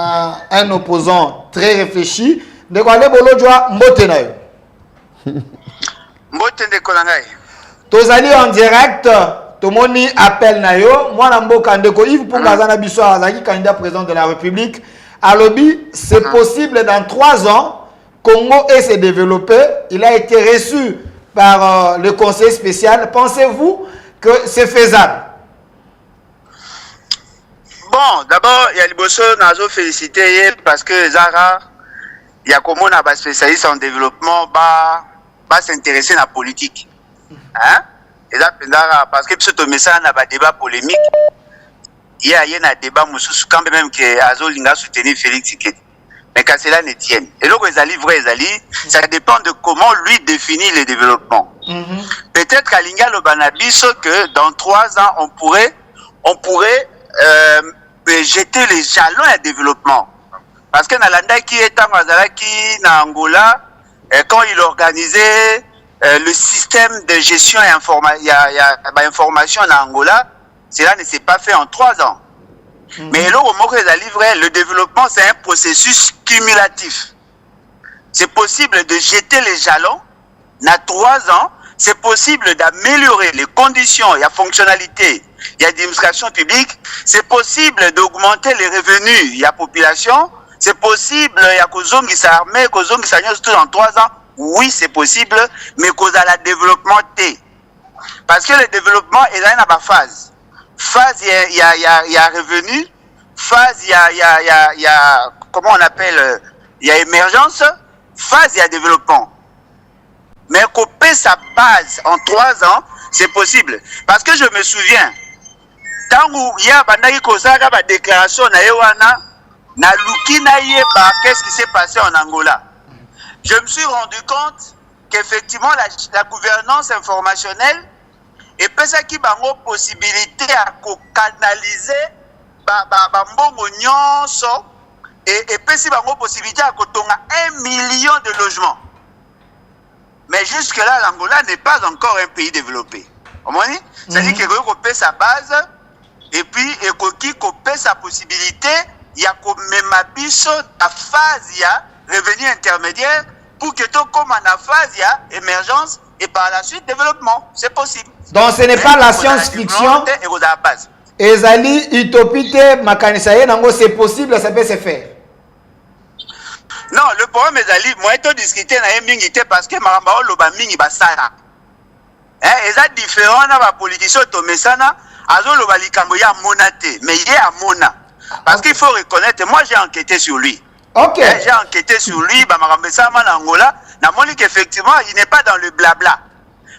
un opposant très réfléchi. Ndeko Alain Bolodjoa mbote na yo. Mbote ndeko langai. Tozali en direct, tomoni appel na yo. Mwana mboka ndeko Yves Pungaza na biso azaki candidat président de la République. Alobi, c'est possible dans 3 ans Congo et se développer, il a été reçu par le conseil spécial. Pensez-vous que c'est faisable? Bon, d'abord, il y a Liboso, Nazo félicité parce que Zara, il y a comme on a des spécialistes en développement, va s'intéresser à la politique. Hein? Et là, parce que ce message n'a pas débat polémique. Il y a un débat, quand même, que Azo Linga soutenir Félix Tshisekedi. Mais quand cela ne tienne. Et donc, ça dépend de comment lui définit le développement. Peut-être qu'à Linga Lobanabiso, que dans 3 ans, on pourrait jeter les jalons à développement. Parce que Nalanda qui est en Angola, quand il organisait le système de gestion et information en Angola, cela ne s'est pas fait en 3 ans. Mais le développement, c'est un processus cumulatif. C'est possible de jeter les jalons dans 3 ans. C'est possible d'améliorer les conditions, il y a fonctionnalité, il y a l'administration publique. C'est possible d'augmenter les revenus, il y a population. C'est possible, il y a Kozong qui s'armée, Kozong qui s'agit tout en 3 ans. Oui, c'est possible, mais cause à la développement T. Parce que le développement est dans ma phase. Phase, il y a revenu. Phase, il y a, comment on appelle, il y a émergence. Phase, il y a développement. Mais couper sa base en 3 ans, c'est possible. Parce que je me souviens, tant où il y a une déclaration, qu'est-ce qui s'est passé en Angola? Je me suis rendu compte qu'effectivement, la gouvernance informationnelle et puis ça qui a une possibilité à canaliser et puis si une possibilité à 1 million de logements. Mais jusque-là, l'Angola n'est pas encore un pays développé. C'est-à-dire qu'il faut couper sa base et puis il faut couper sa possibilité. Il y a même la phase, il y a revenu intermédiaire pour que tout comme en phase, il y a émergence et par la suite développement. C'est possible. Donc ce n'est pas la science-fiction. Ezali utopité makanisaye nango, c'est possible, ça peut se faire. Non, le problème est moi to discuter na mingité parce que maramba loba mingi basala. Eza différent na ba politicien to mesana azo loba likambo ya monate, mais il est à mona. Parce qu'il faut reconnaître, moi j'ai enquêté sur lui. Ok. J'ai enquêté sur lui, maramba sama na Angola, na moni qu'effectivement, il n'est pas dans le blabla.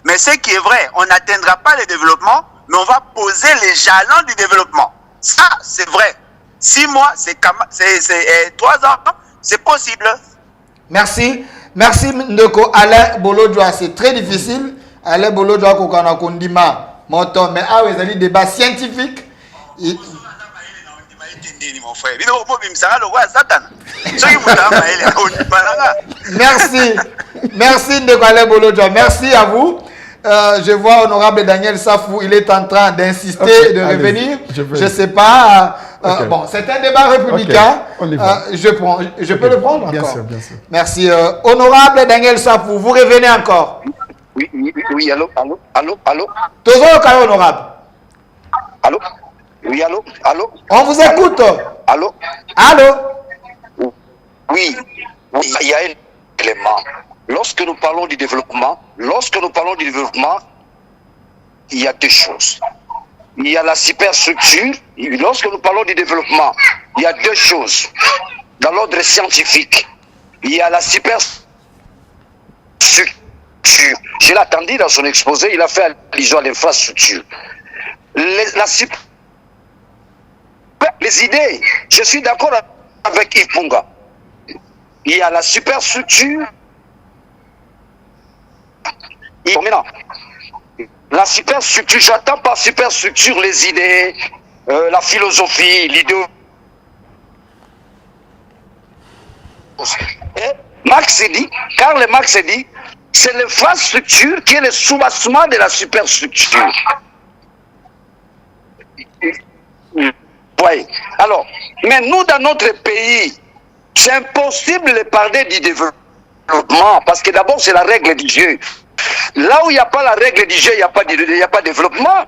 Mais ce qui est vrai, on n'atteindra pas le développement, mais on va poser les jalons du développement. Ça, c'est vrai. 6 mois, c'est 3 ans, c'est possible. Merci. Merci, Ndeko. Alain Bolodjoa, c'est très difficile. Alain Bolodjoa, Kokana Kondima, Moto, mais ah, vous avez des débats scientifiques. Merci. Merci, Ndeko Alain Bolodjoa. Merci à vous. Je vois honorable Daniel Safou, il est en train d'insister de revenir. Je ne sais pas. Bon, c'est un débat républicain. Je peux le prendre bien encore. Sûr, bien sûr. Merci. Honorable Daniel Safou, vous revenez encore. Oui, allô. Toujours honorable. Allô. Oui, allô. On vous écoute. Allô. Oui, il y a un élément. Lorsque nous parlons du développement, il y a 2 choses. Il y a la superstructure. Lorsque nous parlons du développement, il y a 2 choses. Dans l'ordre scientifique, il y a la superstructure. Je l'ai entendu dans son exposé, il a fait allusion à l'infrastructure. Les idées, je suis d'accord avec Yves Punga. Il y a la superstructure. Maintenant, la superstructure, j'attends par superstructure les idées, la philosophie, l'idéologie. Karl Marx dit, c'est l'infrastructure qui est le soubassement de la superstructure. Oui. Alors, mais nous, dans notre pays, c'est impossible de parler du développement, parce que d'abord, c'est la règle du jeu. Là où il n'y a pas la règle du jeu, il n'y a pas de développement.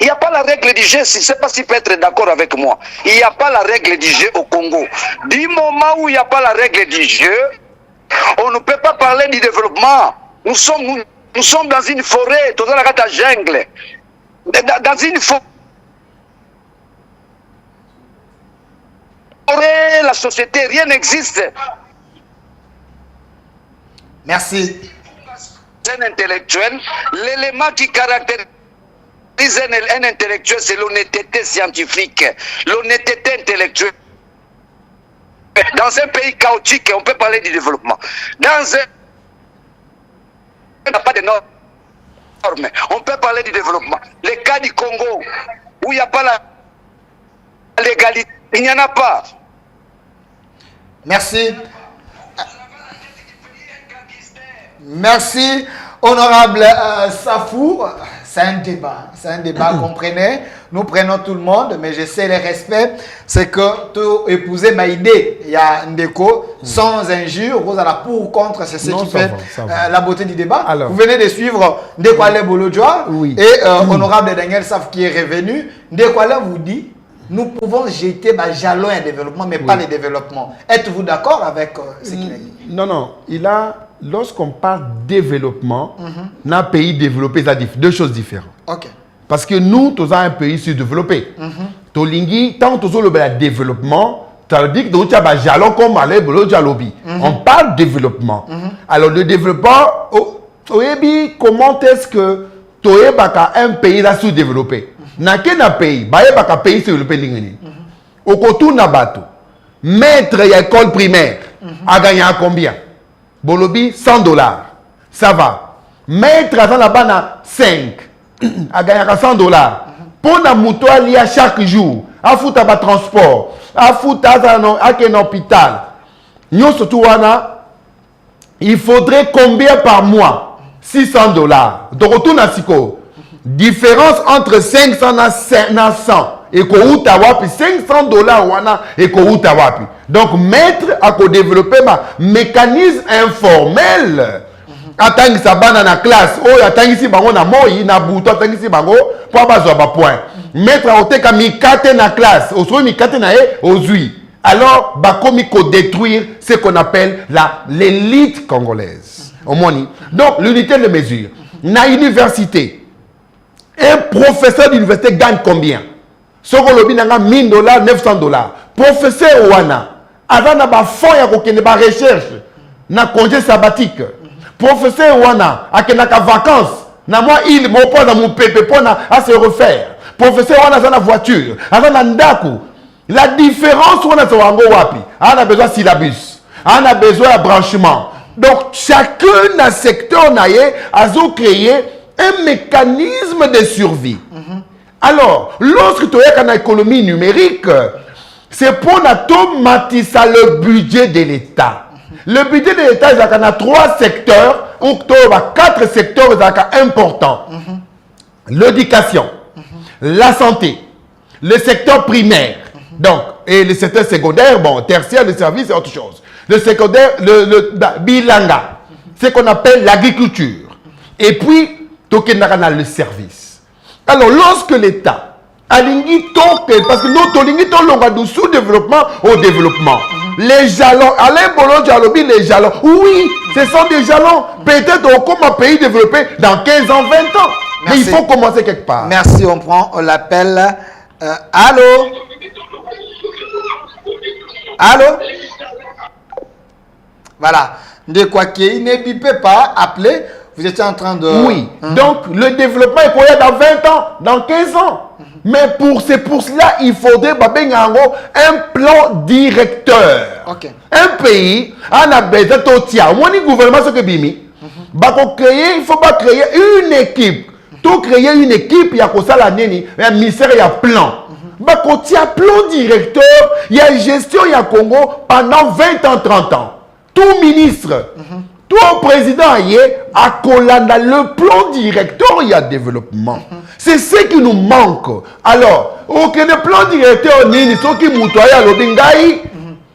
Il n'y a pas la règle du jeu, je ne sais pas si peut être d'accord avec moi. Il n'y a pas la règle du jeu au Congo. Du moment où il n'y a pas la règle du jeu, on ne peut pas parler du développement. Nous sommes dans une forêt, dans la jungle. Dans une forêt. la société, rien n'existe. Merci. Un intellectuel, l'élément qui caractérise un intellectuel, c'est l'honnêteté scientifique, l'honnêteté intellectuelle. Dans un pays chaotique, on peut parler du développement. Dans un... On n'a pas de normes. On peut parler du développement. Les cas du Congo, où il n'y a pas la légalité, il n'y en a pas. Merci. Merci, honorable Safou. C'est un débat, comprenez. Nous prenons tout le monde, mais je sais le respect. C'est que tu épouser ma idée, il y a Ndeko, sans injure, vous allez pour ou contre, c'est ce qui fait la beauté du débat. Alors, vous venez de suivre Ndeko Ale Bolodjoa et honorable Daniel Saf qui est revenu. Ndeko Ale vous dit, nous pouvons jeter un jalon à développement, mais pas le développement. Êtes-vous d'accord avec ce qu'il a dit? Non, il a... Lorsqu'on parle développement, dans un pays développé, ça deux choses différentes. Parce que nous, nous avons un pays sous-développé. Tant que nous avons le développement, ça veut dire que nous avons un jalon comme on parle développement. Alors, le développement, comment est-ce que tu as un pays sous-développé? Dans quel pays? Il y a un pays sous-développé. Au Kotou Nabato, maître de l'école primaire, a gagné combien? Bolobi, $100. Ça va. Maître à la 5. A gagné $100. Pour la moto, il y a chaque jour. A foutre à transport. A foutre à un hôpital. Nous, surtout, il faudrait combien par mois? $600. Donc, retourne à Siko. Différence entre 500 et 100. Et que $500 et que donc mettre à développer un mécanisme informel. Attends ça dans la classe, attends ici bango na moi na buto attends ici bango pour bazo ba point. Mettre à côté comme mikate na classe, au mikate na ozui. Alors ba komi ko détruire ce qu'on appelle l'élite congolaise. Au moni. Donc l'unité de mesure. Na université. Un professeur d'université gagne combien? Soko lobi nanga $1000, $900. Professeur Ouana, avant na fonds ya kokende ba recherche, na congé sabbatique. Professeur Ouana, akenaka vacances, na moi il mon pose na mon pépé pour à se refaire. Professeur Ouana za na voiture, avant na ndaku. La différence on a wango wapi? On a besoin de syllabus, on a besoin de branchement. Donc chacun dans secteur naie a créé un mécanisme de survie. Alors, lorsque tu es dans l'économie numérique, c'est pour automatiser le budget de l'État. Le budget de l'État, il y a 3 secteurs, ou 4 secteurs importants. L'éducation, la santé, le secteur primaire, donc, et le secteur secondaire, bon, tertiaire, le service, c'est autre chose. Le secondaire, le bilanga, c'est ce qu'on appelle l'agriculture. Et puis, le service. Alors, lorsque l'État a parce que nous avons sous-développement au développement. Les jalons, Alain Bolo Dialobi, les jalons, oui, ce sont des jalons. Peut-être comme un pays développé dans 15 ans, 20 ans. Merci. Mais il faut commencer quelque part. Merci, on prend l'appel. Allô? Allô? Voilà. De quoi qu'il ne peut pas appeler. Vous étiez en train de... Oui. Donc, le développement est pour dans 20 ans, dans 15 ans. Mais c'est pour cela il faudrait un plan directeur. Un pays, on a besoin de tia. Moi, le gouvernement, ce que Bimi, il faut pas créer une équipe. Tout créer une équipe, il y a quoi ça l'année, un ministère, il y a plan. Il y a plan directeur, il y a gestion, il y a Congo pendant 20 ans, 30 ans. Tout ministre. Tout président a le plan directeur, il y a développement. C'est ce qui nous manque. Alors, aucun plan directeur, ni ce qui moutoye à l'Obingaï,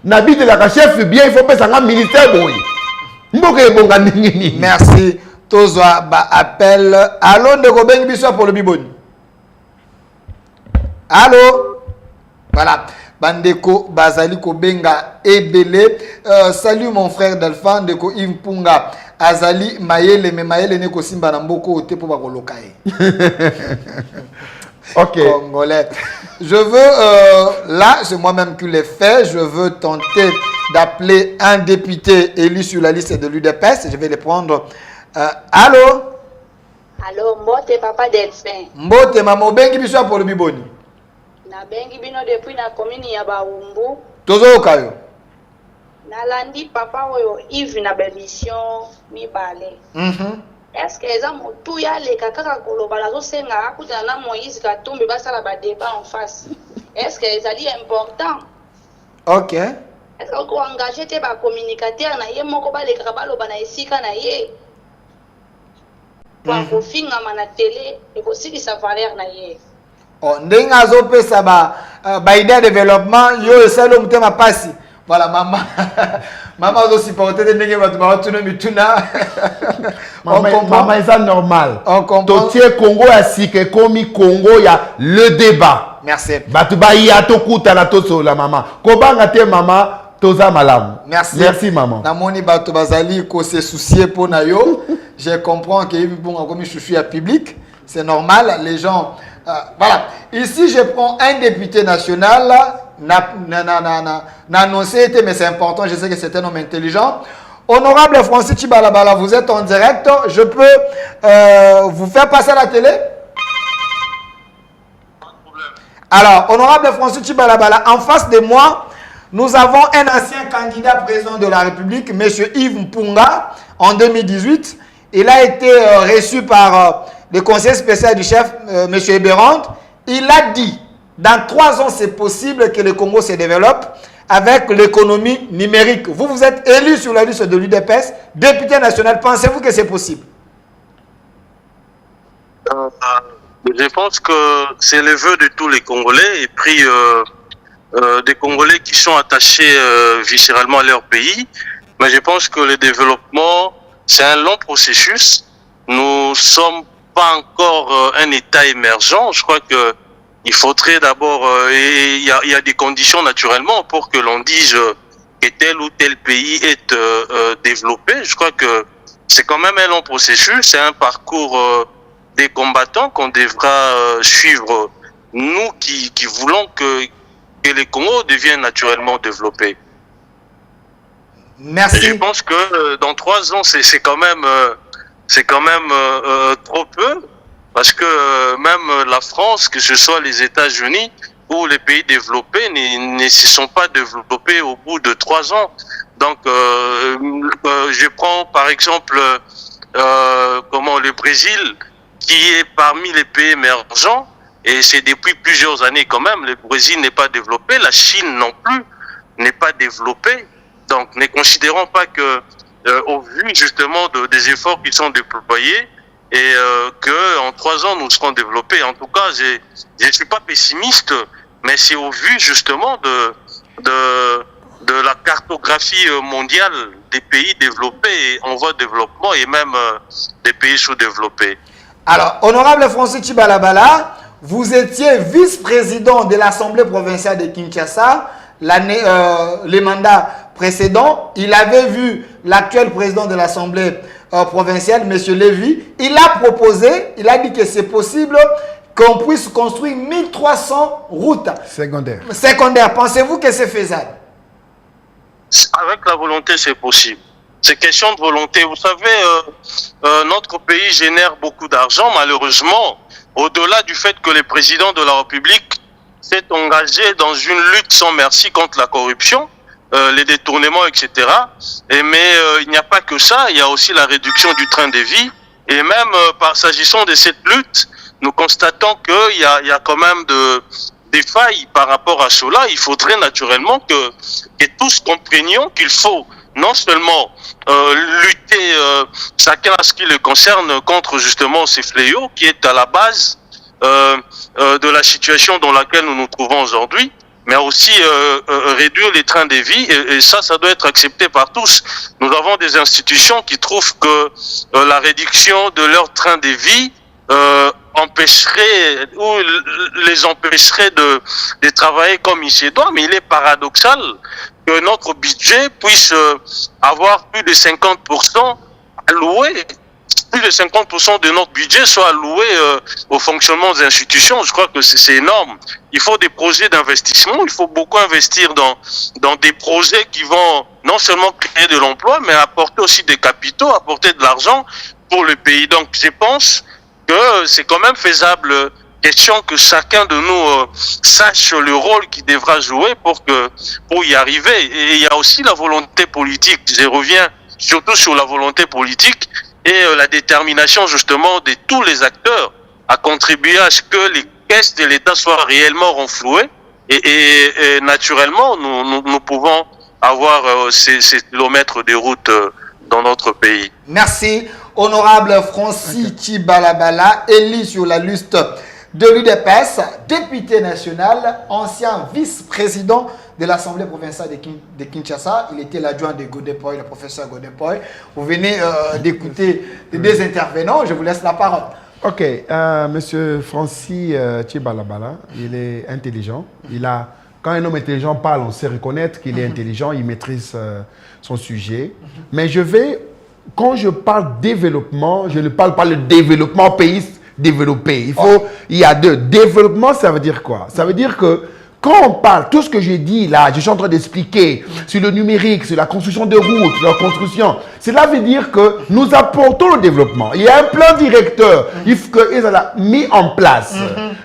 n'habite la chef bien, il faut passer un ministère. Merci. Tozoa appel. Allô, de Gobeng Bissou pour le Biboni. Allô? Voilà. Bandeko Bazali Kobenga Ebele. Salut mon frère Delphin Ndeko Impunga. Azali Mayele, mais Mayele Neko Simba Namboko Ote pour Bakolokae. Ok. Congolais. Je veux, là, c'est moi-même qui l'ai fait, je veux tenter d'appeler un député élu sur la liste de l'UDPS. Je vais les prendre. Allô? Allô, Mbote papa Delphin. Mbote maman, bengi biso pour le biboni. Na bengi bino depuis na commune ya Baumbu. Tozo okayo. Na landi papa oyo Yves na bémission mibale. Est-ce que eza motu ya leka kaka koloba la zosenga akuta na Moïse Katumbi basala ba débat en face. Est-ce que ezali important? OK. Est-ce qu'on engagé te ba communicateur na ye moko ba leka baloba na esika na ye? Pour kofinga na télé et aussi sa valeur na ye. Oh, ndenge azopesa ba idée de développement yo esalo mutema pasi. Voilà, maman. Maman doit supporter des nègres, maman, c'est normal. On comprend. Totier Congo a si que comme Congo, il y a le débat. Merci. Batuba y a to kuta la toso la maman. Kobanga te maman, toza malam. Merci. Merci maman. Namoni batuba zali ko se soucier pour nayo. Je comprends que bon comme je suis à public, c'est normal. Les gens, voilà. Ici, je prends un député national. N'a annoncé, mais c'est important, je sais que c'est un homme intelligent. Honorable Francis Chibalabala, vous êtes en direct. Je peux vous faire passer à la télé? Alors, honorable Francis Chibalabala, en face de moi, nous avons un ancien candidat président de la République, M. Yves Mpunga, en 2018. Il a été reçu par le conseiller spécial du chef, M. Eberand. Il a dit, dans 3 ans, c'est possible que le Congo se développe avec l'économie numérique. Vous, vous êtes élu sur la liste de l'UDPS, député national. Pensez-vous que c'est possible? Je pense que c'est le vœu de tous les Congolais et puis des Congolais qui sont attachés viscéralement à leur pays. Mais je pense que le développement, c'est un long processus. Nous ne sommes pas encore un État émergent. Je crois que il faudrait d'abord, il y a des conditions naturellement pour que l'on dise que tel ou tel pays est développé. Je crois que c'est quand même un long processus, c'est un parcours des combattants qu'on devra suivre, nous qui voulons que les Congo deviennent naturellement développés. Merci. Et je pense que dans 3 ans, c'est quand même trop peu. Parce que même la France, que ce soit les États-Unis ou les pays développés, ne se sont pas développés au bout de 3 ans. Donc, je prends par exemple le Brésil, qui est parmi les pays émergents, et c'est depuis plusieurs années quand même, le Brésil n'est pas développé, la Chine non plus n'est pas développée. Donc, ne considérons pas que, au vu justement des efforts qui sont déployés, et qu'en 3 ans, nous serons développés. En tout cas, je ne suis pas pessimiste, mais c'est au vu justement de la cartographie mondiale des pays développés en voie de développement et même des pays sous-développés. Alors, honorable Francis Chibalabala, vous étiez vice-président de l'Assemblée provinciale de Kinshasa les mandats précédents. Il avait vu l'actuel président de l'Assemblée provincial, M. Lévy, il a proposé, il a dit que c'est possible qu'on puisse construire 1300 routes secondaires. Pensez-vous que c'est faisable? Avec la volonté, c'est possible. C'est question de volonté. Vous savez, notre pays génère beaucoup d'argent, malheureusement, au-delà du fait que le président de la République s'est engagé dans une lutte sans merci contre la corruption, les détournements, etc. Mais il n'y a pas que ça, il y a aussi la réduction du train de vie. Et même s'agissant de cette lutte, nous constatons qu'il y a quand même des failles par rapport à cela. Il faudrait naturellement que tous comprenions qu'il faut non seulement lutter chacun à ce qui le concerne contre justement ces fléaux qui est à la base de la situation dans laquelle nous nous trouvons aujourd'hui, mais aussi réduire les trains de vie, et ça doit être accepté par tous. Nous avons des institutions qui trouvent que la réduction de leur train de vie empêcherait ou les empêcherait de travailler comme il se doit, mais il est paradoxal que notre budget puisse avoir plus de 50% alloué plus de 50% de notre budget soit alloué au fonctionnement des institutions. Je crois que c'est énorme. Il faut des projets d'investissement, il faut beaucoup investir dans des projets qui vont non seulement créer de l'emploi, mais apporter aussi des capitaux, apporter de l'argent pour le pays. Donc je pense que c'est quand même faisable. Question que chacun de nous sache le rôle qu'il devra jouer pour y arriver. Et il y a aussi la volonté politique. Je reviens surtout sur la volonté politique et la détermination justement de tous les acteurs à contribuer à ce que les caisses de l'État soient réellement renflouées et naturellement nous pouvons avoir ces kilomètres de route dans notre pays. Merci. Honorable Francis Tchibalabala, élu sur la liste de l'UDPS, député national, ancien vice-président de l'Assemblée provinciale de Kinshasa. Il était l'adjoint de Godepoy, le professeur Godepoy. Vous venez d'écouter les deux intervenants. Je vous laisse la parole. Ok, monsieur Francis Tchibalabala, il est intelligent. Quand un homme intelligent parle, on sait reconnaître qu'il est intelligent, il maîtrise son sujet. Mais quand je parle développement, je ne parle pas le développement pays développé. Il y a deux. Développement, ça veut dire quoi? Ça veut dire que quand on parle, tout ce que j'ai dit là, je suis en train d'expliquer sur le numérique, sur la construction de routes, sur la construction, cela veut dire que nous apportons le développement. Il y a un plan directeur qu'il a mis en place.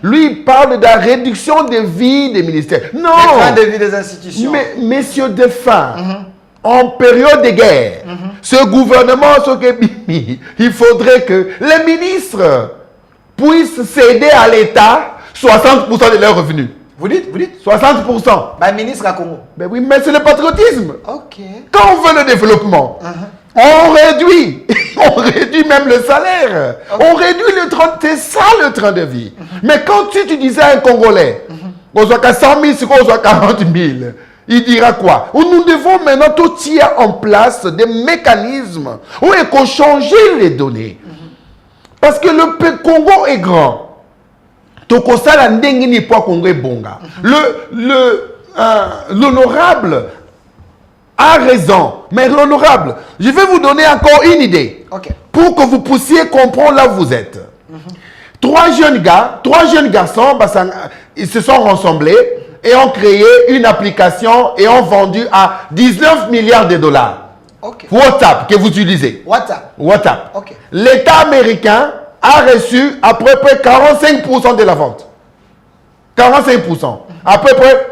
Lui, il parle de la réduction des vies des ministères. Non! Les fins de vie des institutions. Mais, messieurs défunts, en période de guerre, ce gouvernement, il faudrait que les ministres puissent céder à l'État 60% de leurs revenus. Vous dites 60%. Bah, ministre à Congo. Ben oui, mais c'est le patriotisme. Ok. Quand on veut le développement, on réduit. On réduit même le salaire. On réduit le train. C'est ça le train de vie. Mais quand tu disais à un Congolais, on soit qu'à 100 000, c'est qu'on soit 40 000. Il dira quoi? Nous devons maintenant tout tirer en place des mécanismes où il faut changer les données. Parce que le Congo est grand. L'honorable a raison. Mais l'honorable, je vais vous donner encore une idée. Pour que vous puissiez comprendre là où vous êtes. Trois jeunes garçons, ils se sont rassemblés et ont créé une application et ont vendu à 19 milliards de dollars. WhatsApp que vous utilisez. WhatsApp. L'État américain a reçu à peu près 45% de la vente. 45%. À peu près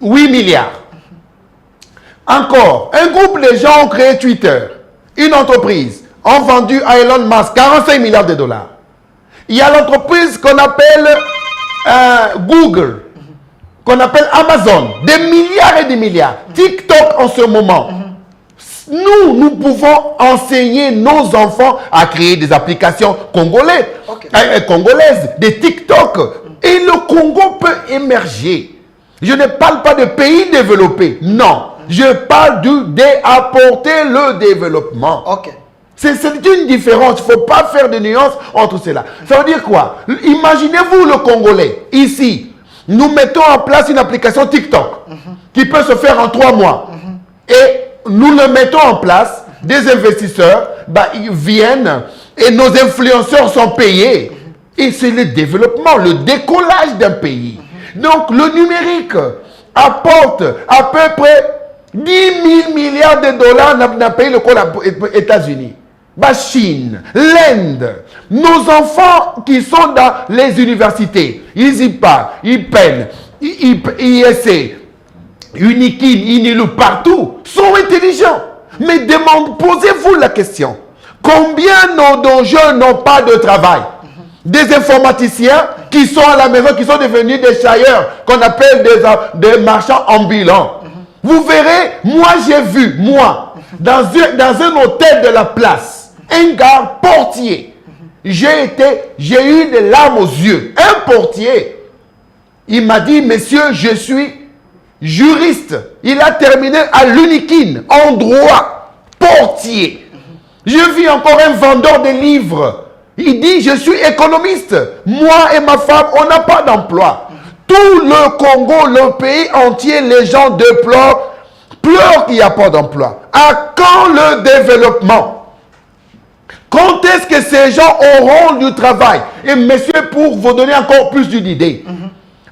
8 milliards. Encore, un groupe de gens ont créé Twitter. Une entreprise. Ont vendu à Elon Musk 45 milliards de dollars. Il y a l'entreprise qu'on appelle Google. Qu'on appelle Amazon. Des milliards et des milliards. TikTok en ce moment. Nous pouvons enseigner nos enfants à créer des applications congolaises, des TikTok. Et le Congo peut émerger. Je ne parle pas de pays développés. Non. Je parle d'apporter le développement. C'est une différence. Il ne faut pas faire de nuances entre cela. Ça veut dire quoi? Imaginez-vous le Congolais. Ici, nous mettons en place une application TikTok qui peut se faire en 3 mois. Et nous le mettons en place, des investisseurs, ils viennent et nos influenceurs sont payés. Et c'est le développement, le décollage d'un pays. Donc le numérique apporte à peu près 10 000 milliards de dollars dans pays les États-Unis. Chine, l'Inde, nos enfants qui sont dans les universités, ils y parlent, ils peinent, ils essaient. Unikin, Inilu, partout, sont intelligents. Mais posez-vous la question. Combien nos jeunes n'ont pas de travail? Des informaticiens qui sont à la maison, qui sont devenus des chailleurs, qu'on appelle des marchands ambulants. Vous verrez, moi j'ai vu, dans un hôtel de la place, un gars portier. J'ai eu des larmes aux yeux. Un portier. Il m'a dit, monsieur, je suis juriste. Il a terminé à l'Unikin, en droit, portier. Je vis encore un vendeur de livres. Il dit, je suis économiste. Moi et ma femme, on n'a pas d'emploi. Tout le Congo, le pays entier, les gens pleurent qu'il n'y a pas d'emploi. À quand le développement? Quand est-ce que ces gens auront du travail? Et messieurs, pour vous donner encore plus d'une idée,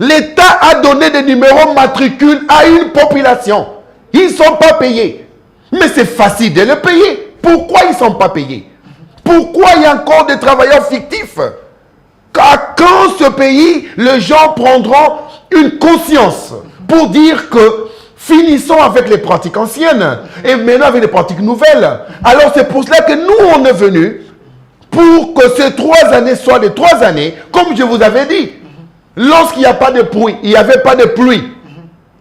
l'État a donné des numéros matricules à une population. Ils ne sont pas payés. Mais c'est facile de les payer. Pourquoi ils ne sont pas payés? Pourquoi il y a encore des travailleurs fictifs? Quand ce pays, les gens prendront une conscience pour dire que finissons avec les pratiques anciennes et maintenant avec les pratiques nouvelles. Alors c'est pour cela que nous, on est venus pour que ces 3 années soient des 3 années, comme je vous avais dit. Lorsqu'il n'y a pas de pluie, il n'y avait pas de pluie.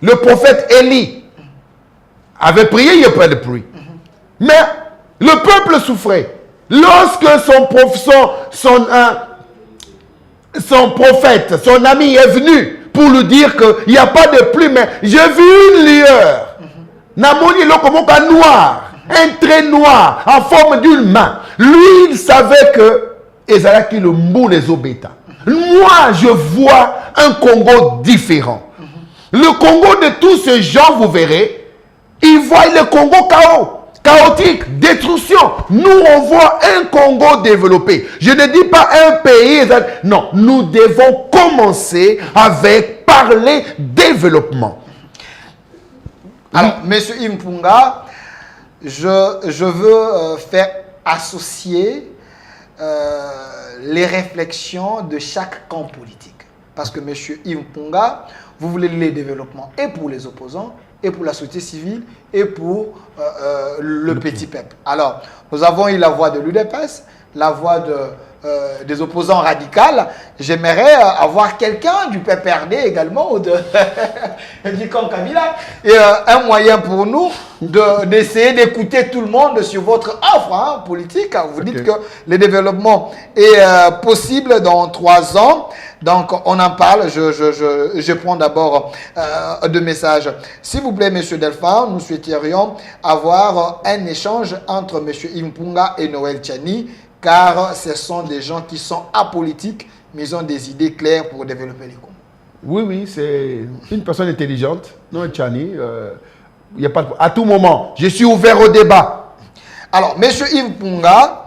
Le prophète Élie avait prié, il n'y a pas de pluie. Mais le peuple souffrait. Lorsque son prophète, son ami est venu pour lui dire qu'il n'y a pas de pluie, mais j'ai vu une lueur. Namoni lokomoka noir, un trait noir en forme d'une main. Lui, il savait que Ezalaki le mou les obéta. Moi, je vois un Congo différent. Le Congo de tous ces gens, vous verrez, ils voient le Congo chaotique, destruction. Nous, on voit un Congo développé. Je ne dis pas un pays. Non, nous devons commencer avec parler développement. Alors, Monsieur Impunga, je veux faire associer les réflexions de chaque camp politique. Parce que Monsieur Impunga, vous voulez le développement et pour les opposants, et pour la société civile, et pour le petit peuple. Alors, nous avons eu la voix de l'UDPS, la voix des opposants radicaux. J'aimerais avoir quelqu'un du PPRD également, ou du camp Kabila. Et un moyen pour nous d'essayer d'écouter tout le monde sur votre offre politique. Vous dites que le développement est possible dans 3 ans. Donc, on en parle. Je prends d'abord 2 messages. S'il vous plaît, Monsieur Delphin, nous souhaiterions avoir un échange entre Monsieur Impunga et Noël Tchani, car ce sont des gens qui sont apolitiques, mais ils ont des idées claires pour développer les Congo. Oui, c'est une personne intelligente, Noël Tchani. Il y a pas de... À tout moment, je suis ouvert au débat. Alors, Monsieur Impunga,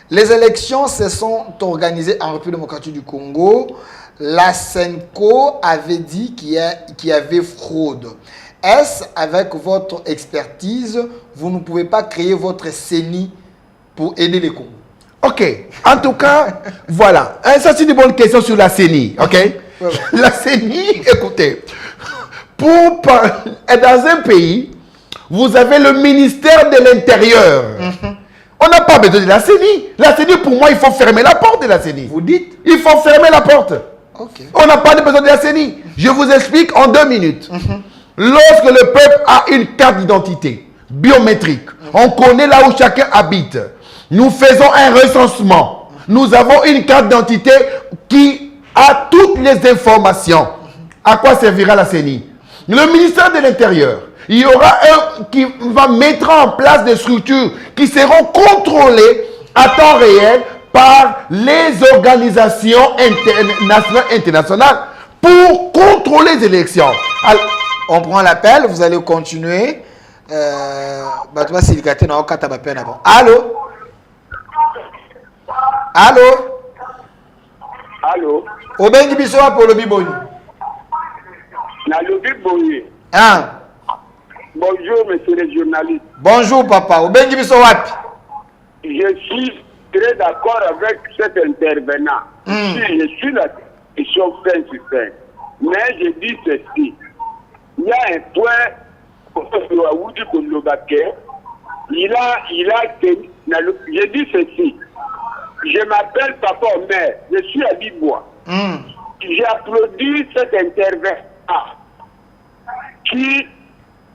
les élections se sont organisées en République démocratique du Congo. La SENCO avait dit qu'il y avait fraude. Est-ce, avec votre expertise, vous ne pouvez pas créer votre CENI pour aider les Congos? Ok. En tout cas, voilà. Ça, c'est une bonne question sur la CENI. Ok. La CENI, écoutez, dans un pays, vous avez le ministère de l'Intérieur. On n'a pas besoin de la CENI. La CENI, pour moi, il faut fermer la porte de la CENI. Vous dites? Il faut fermer la porte. Okay. On n'a pas besoin de la CENI. Je vous explique en 2 minutes. Lorsque le peuple a une carte d'identité biométrique, on connaît là où chacun habite. Nous faisons un recensement. Nous avons une carte d'identité qui a toutes les informations. À quoi servira la CENI? Le ministère de l'Intérieur, il y aura un qui va mettre en place des structures qui seront contrôlées à temps réel par les organisations internationales pour contrôler les élections. Alors, on prend l'appel, vous allez continuer. Allô? Allô? Allô? Obengi bisoa pour le biboni. Na lobi boye. Ah. Bonjour, monsieur le journaliste. Bonjour, papa. Obengi bisoa. Je suis très d'accord avec cet intervenant. Je suis la question fin sur fin. Mais je dis ceci. Il y a un point, il a tenu. Je dis ceci. Je m'appelle Papa Omer. Je suis à Bibois. J'ai applaudi cet intervenant qui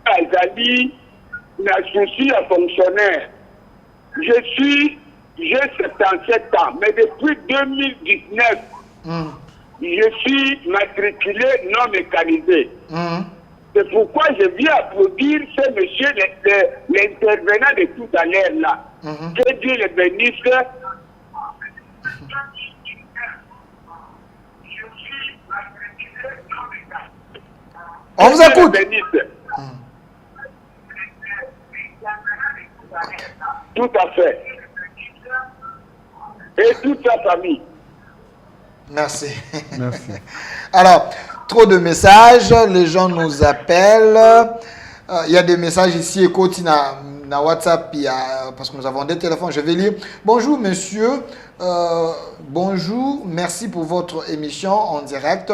a dit n'a souci à fonctionnaire. J'ai 77 ans, mais depuis 2019, je suis matriculé non mécanisé. C'est pourquoi je viens applaudir ce monsieur, l'intervenant de tout à l'heure là. Que Dieu le bénisse. On vous écoute. Tout à fait. et toute sa famille. Merci. Merci. Alors, trop de messages, les gens nous appellent. Il y a des messages ici, écoute, na WhatsApp, parce que nous avons des téléphones, je vais lire. Bonjour monsieur, bonjour, merci pour votre émission en direct.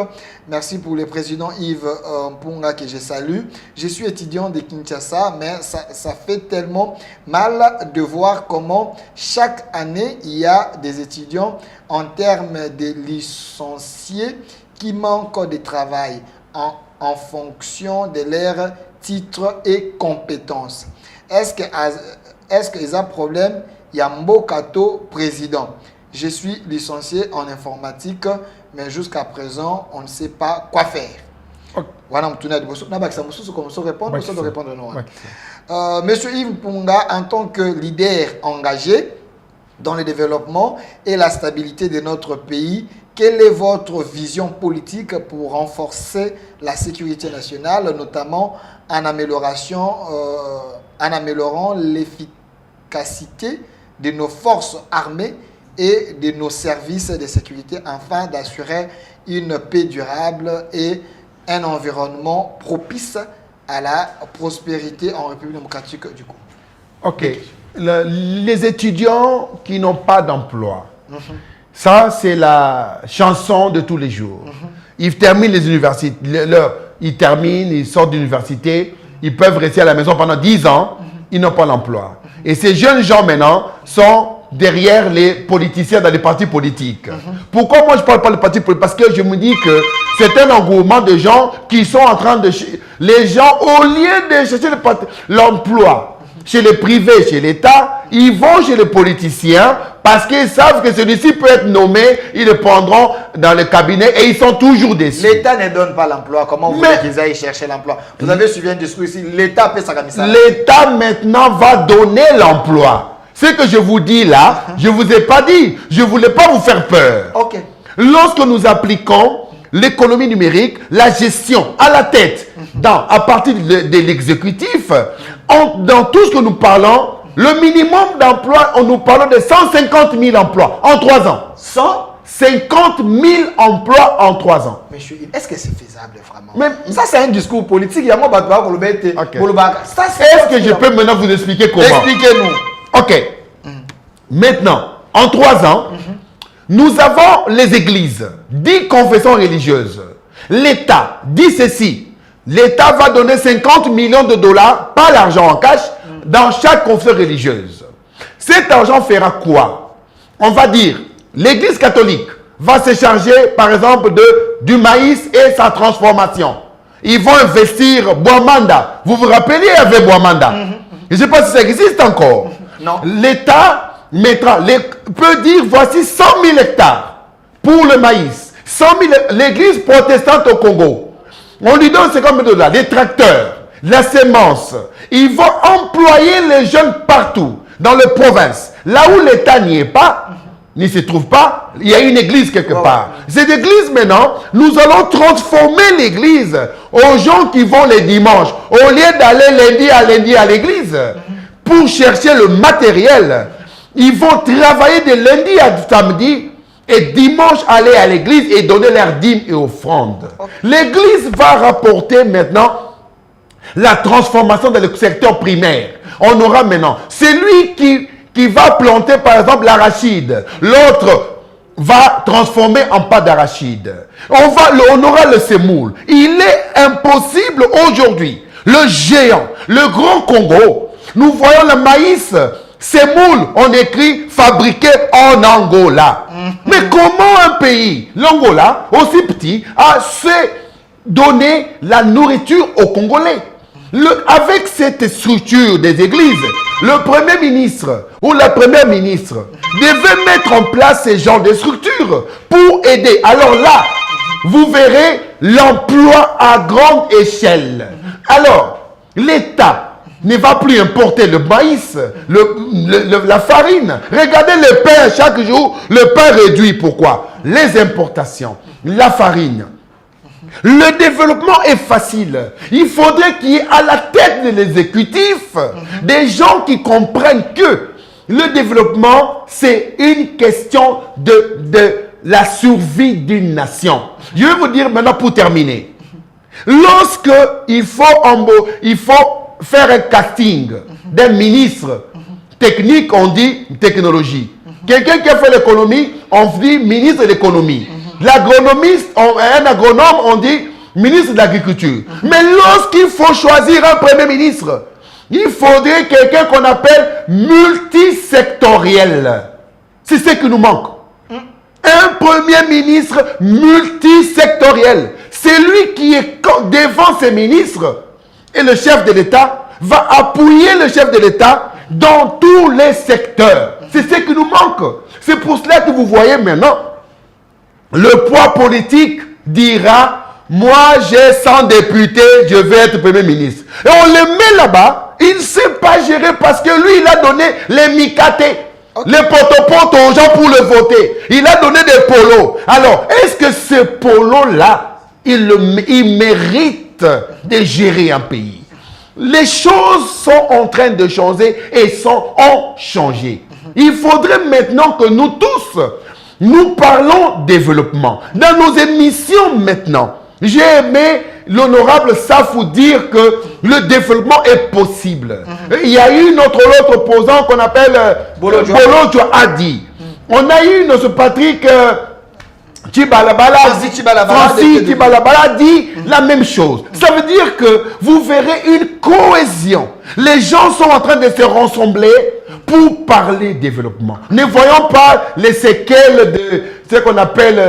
Merci pour le président Yves Mpunga que je salue. Je suis étudiant de Kinshasa, mais ça fait tellement mal de voir comment chaque année il y a des étudiants en termes de licenciés qui manquent de travail en fonction de leur titre et compétences. Est-ce qu'il y a un problème? Il y a Mbokato président. Je suis licencié en informatique, mais jusqu'à présent, on ne sait pas quoi faire. Voilà, Monsieur Yves Mpunga, en tant que leader engagé dans le développement et la stabilité de notre pays, quelle est votre vision politique pour renforcer la sécurité nationale, notamment en améliorant l'efficacité de nos forces armées et de nos services de sécurité afin d'assurer une paix durable et un environnement propice à la prospérité en République démocratique du Congo? Ok. Les étudiants qui n'ont pas d'emploi, ça c'est la chanson de tous les jours. Ils terminent les universités, ils sortent d'université, ils peuvent rester à la maison pendant 10 ans, ils n'ont pas d'emploi. Et ces jeunes gens maintenant sont derrière les politiciens dans les partis politiques. Pourquoi moi je ne parle pas des partis politiques? Parce que je me dis que c'est un engouement de gens qui sont en train de... Les gens, au lieu de chercher l'emploi chez les privés, chez l'État, ils vont chez les politiciens parce qu'ils savent que celui-ci peut être nommé, ils le prendront dans le cabinet et ils sont toujours déçus. L'État ne donne pas l'emploi. Comment vous voulez qu'ils aillent chercher l'emploi? Vous avez suivi un discours ici, l'État peut s'organiser. L'État maintenant va donner l'emploi. Ce que je vous dis là, je ne vous ai pas dit. Je ne voulais pas vous faire peur. Ok. Lorsque nous appliquons l'économie numérique, la gestion à la tête, à partir de l'exécutif, dans tout ce que nous parlons, le minimum d'emploi, nous parlons de 150 000 emplois en 3 ans. 150 000 emplois en 3 ans. Monsieur, est-ce que c'est faisable vraiment? Mais ça, c'est un discours politique. Est-ce que je peux maintenant vous expliquer comment? Expliquez-nous. Ok. Maintenant, en 3 ans, nous avons les églises, 10 confessions religieuses. L'État dit ceci. L'État va donner 50 millions de dollars, pas l'argent en cash, dans chaque confession religieuse. Cet argent fera quoi? On va dire, l'Église catholique va se charger, par exemple, du maïs et sa transformation. Ils vont investir Boamanda. Vous vous rappelez, il y avait Boamanda. Je ne sais pas si ça existe encore. Non. L'État peut dire, voici 100 000 hectares pour le maïs. 100 000, l'Église protestante au Congo. On lui donne 50 000 dollars, les tracteurs, la sémence. Ils vont employer les jeunes partout, dans les provinces. Là où l'État n'y est pas, n'y se trouve pas, il y a une église quelque part. Cette église maintenant, nous allons transformer l'église aux gens qui vont les dimanches. Au lieu d'aller lundi à l'église, pour chercher le matériel, ils vont travailler de lundi à samedi et dimanche aller à l'église et donner leurs dîmes et offrandes. L'église va rapporter maintenant la transformation dans le secteur primaire. On aura maintenant celui qui va planter par exemple l'arachide. L'autre va transformer en pâte d'arachide. On aura le semoule. Il est impossible aujourd'hui, le géant, le grand Congo, nous voyons le maïs, semoule, on écrit fabriqué en Angola. Mais comment un pays, l'Angola, aussi petit, a su donner la nourriture aux Congolais? Avec cette structure des églises, le Premier ministre ou la Première ministre devait mettre en place ce genre de structures pour aider. Alors là, vous verrez l'emploi à grande échelle. Alors, l'État ne va plus importer le maïs, la farine. Regardez le pain chaque jour, le pain réduit. Pourquoi? Les importations, la farine. Le développement est facile. Il faudrait qu'il y ait à la tête de l'exécutif des gens qui comprennent que le développement, c'est une question de la survie d'une nation. Je vais vous dire maintenant pour terminer. Lorsque il faut faire un casting d'un ministre technique, on dit technologie. Quelqu'un qui a fait l'économie, on dit ministre de l'économie. L'agronomiste, un agronome, on dit ministre de l'agriculture. Mais lorsqu'il faut choisir un premier ministre, il faudrait quelqu'un qu'on appelle multisectoriel. C'est ce qui nous manque. Un premier ministre multisectoriel. C'est lui qui est devant ses ministres. Et le chef de l'État va appuyer le chef de l'État dans tous les secteurs. C'est ce qui nous manque. C'est pour cela que vous voyez maintenant, le poids politique dira, moi j'ai 100 députés, je vais être Premier ministre. Et on le met là-bas, il ne sait pas gérer parce que lui, il a donné les micatés, les potopotes aux gens pour le voter. Il a donné des polos. Alors, est-ce que ce polo-là, il mérite de gérer un pays? Les choses sont en train de changer et ont changé. Il faudrait maintenant que nous tous, nous parlons développement. Dans nos émissions maintenant, j'ai aimé l'honorable Safou dire que le développement est possible. Il y a eu notre opposant qu'on appelle Bolodjo a dit. On a eu notre Patrick Francis Tibalabala dit la même chose. Ça veut dire que vous verrez une cohésion. Les gens sont en train de se rassembler pour parler développement. Ne voyons pas les séquelles de ce qu'on appelle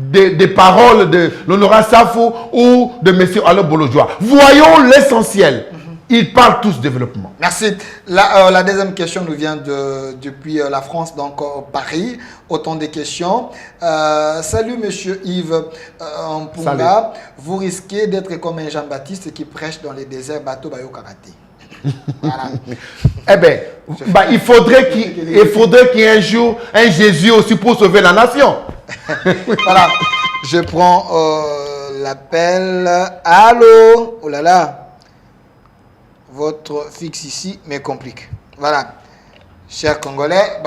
des paroles de l'honorable Safou ou de M. Alain Bolodjoa. Voyons l'essentiel. Ils parlent tous développement. Merci. La deuxième question nous vient depuis la France, donc Paris. Autant de questions. Salut Monsieur Yves Mpunga. Vous risquez d'être comme un Jean-Baptiste qui prêche dans les déserts bateau Bayo Karaté. Voilà. Eh bien, il faudrait qu'il y ait un jour un Jésus aussi pour sauver la nation. Voilà. Je prends l'appel. Allô? Oh là là. Votre fixe ici me complique. Voilà. Chers Congolais,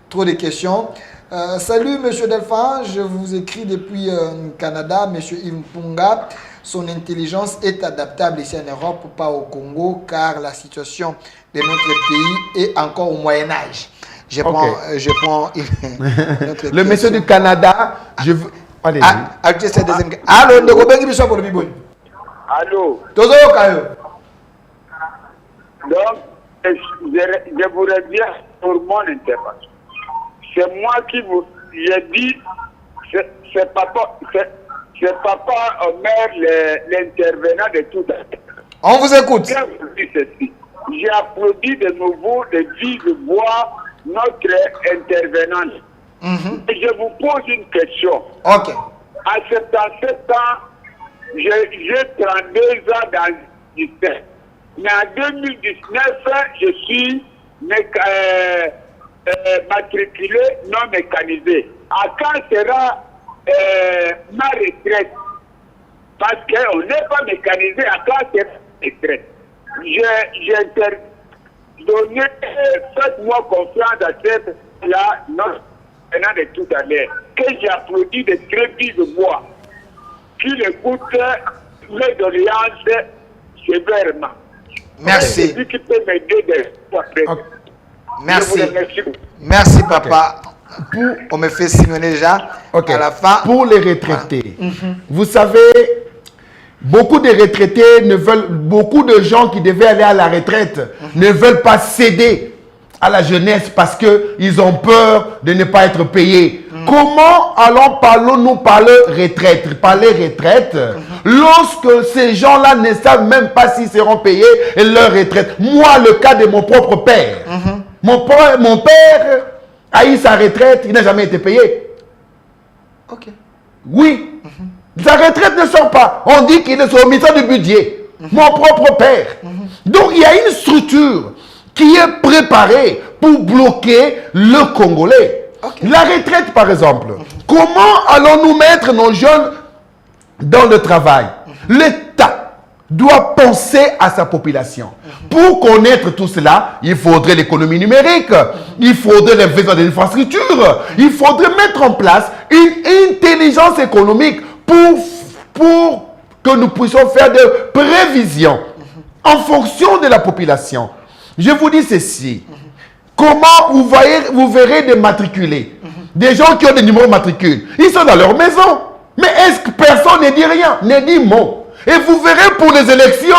trop de questions. Salut Monsieur Delphin, je vous écris depuis Canada, Monsieur Yves Mpunga. Son intelligence est adaptable ici en Europe, pas au Congo, car la situation de notre pays est encore au Moyen-Âge. Je prends le monsieur du Canada, je veux... Allez. Allô, de Gobengi Bishop pour le Biboun. Allô. Donc, je vous reviens pour mon intervention. C'est moi qui vous ai dit, c'est papa Omer, l'intervenant de tout à l'heure. On vous écoute. J'ai applaudi de nouveau de vive voix notre intervenant. Et je vous pose une question. Ok. À 77 ans, j'ai 32 ans dans le système. Mais en 2019, je suis matriculé non mécanisé. À quand sera ma retraite? Parce qu'on n'est pas mécanisé, à quand sera ma retraite? J'ai donné, faites-moi confiance à cette là, non, venant de tout à l'heure, que j'ai applaudi de très vive voix, qu'il écoute mes doléances sévèrement. Merci. C'est lui qui peut m'aider de... Merci. Merci, papa. On me fait signer déjà à la fin. Pour les retraités, vous savez, beaucoup de retraités beaucoup de gens qui devaient aller à la retraite ne veulent pas céder à la jeunesse parce qu'ils ont peur de ne pas être payés. Comment parlons-nous parler retraite lorsque ces gens-là ne savent même pas s'ils seront payés et leur retraite? Moi, le cas de mon propre père. Mon père a eu sa retraite, il n'a jamais été payé. Ok. Oui. Sa retraite ne sort pas. On dit qu'il est sur le ministère du budget. Mon propre père. Donc, il y a une structure qui est préparée pour bloquer le Congolais. La retraite, par exemple. Comment allons-nous mettre nos jeunes dans le travail? L'État doit penser à sa population. Pour connaître tout cela, il faudrait l'économie numérique, il faudrait l'investissement dans l'infrastructure, il faudrait mettre en place une intelligence économique pour que nous puissions faire des prévisions en fonction de la population. Je vous dis ceci. Comment vous verrez des matriculés, des gens qui ont des numéros matricules, ils sont dans leur maison. Mais est-ce que personne ne dit rien, ne dit mot? Et vous verrez pour les élections,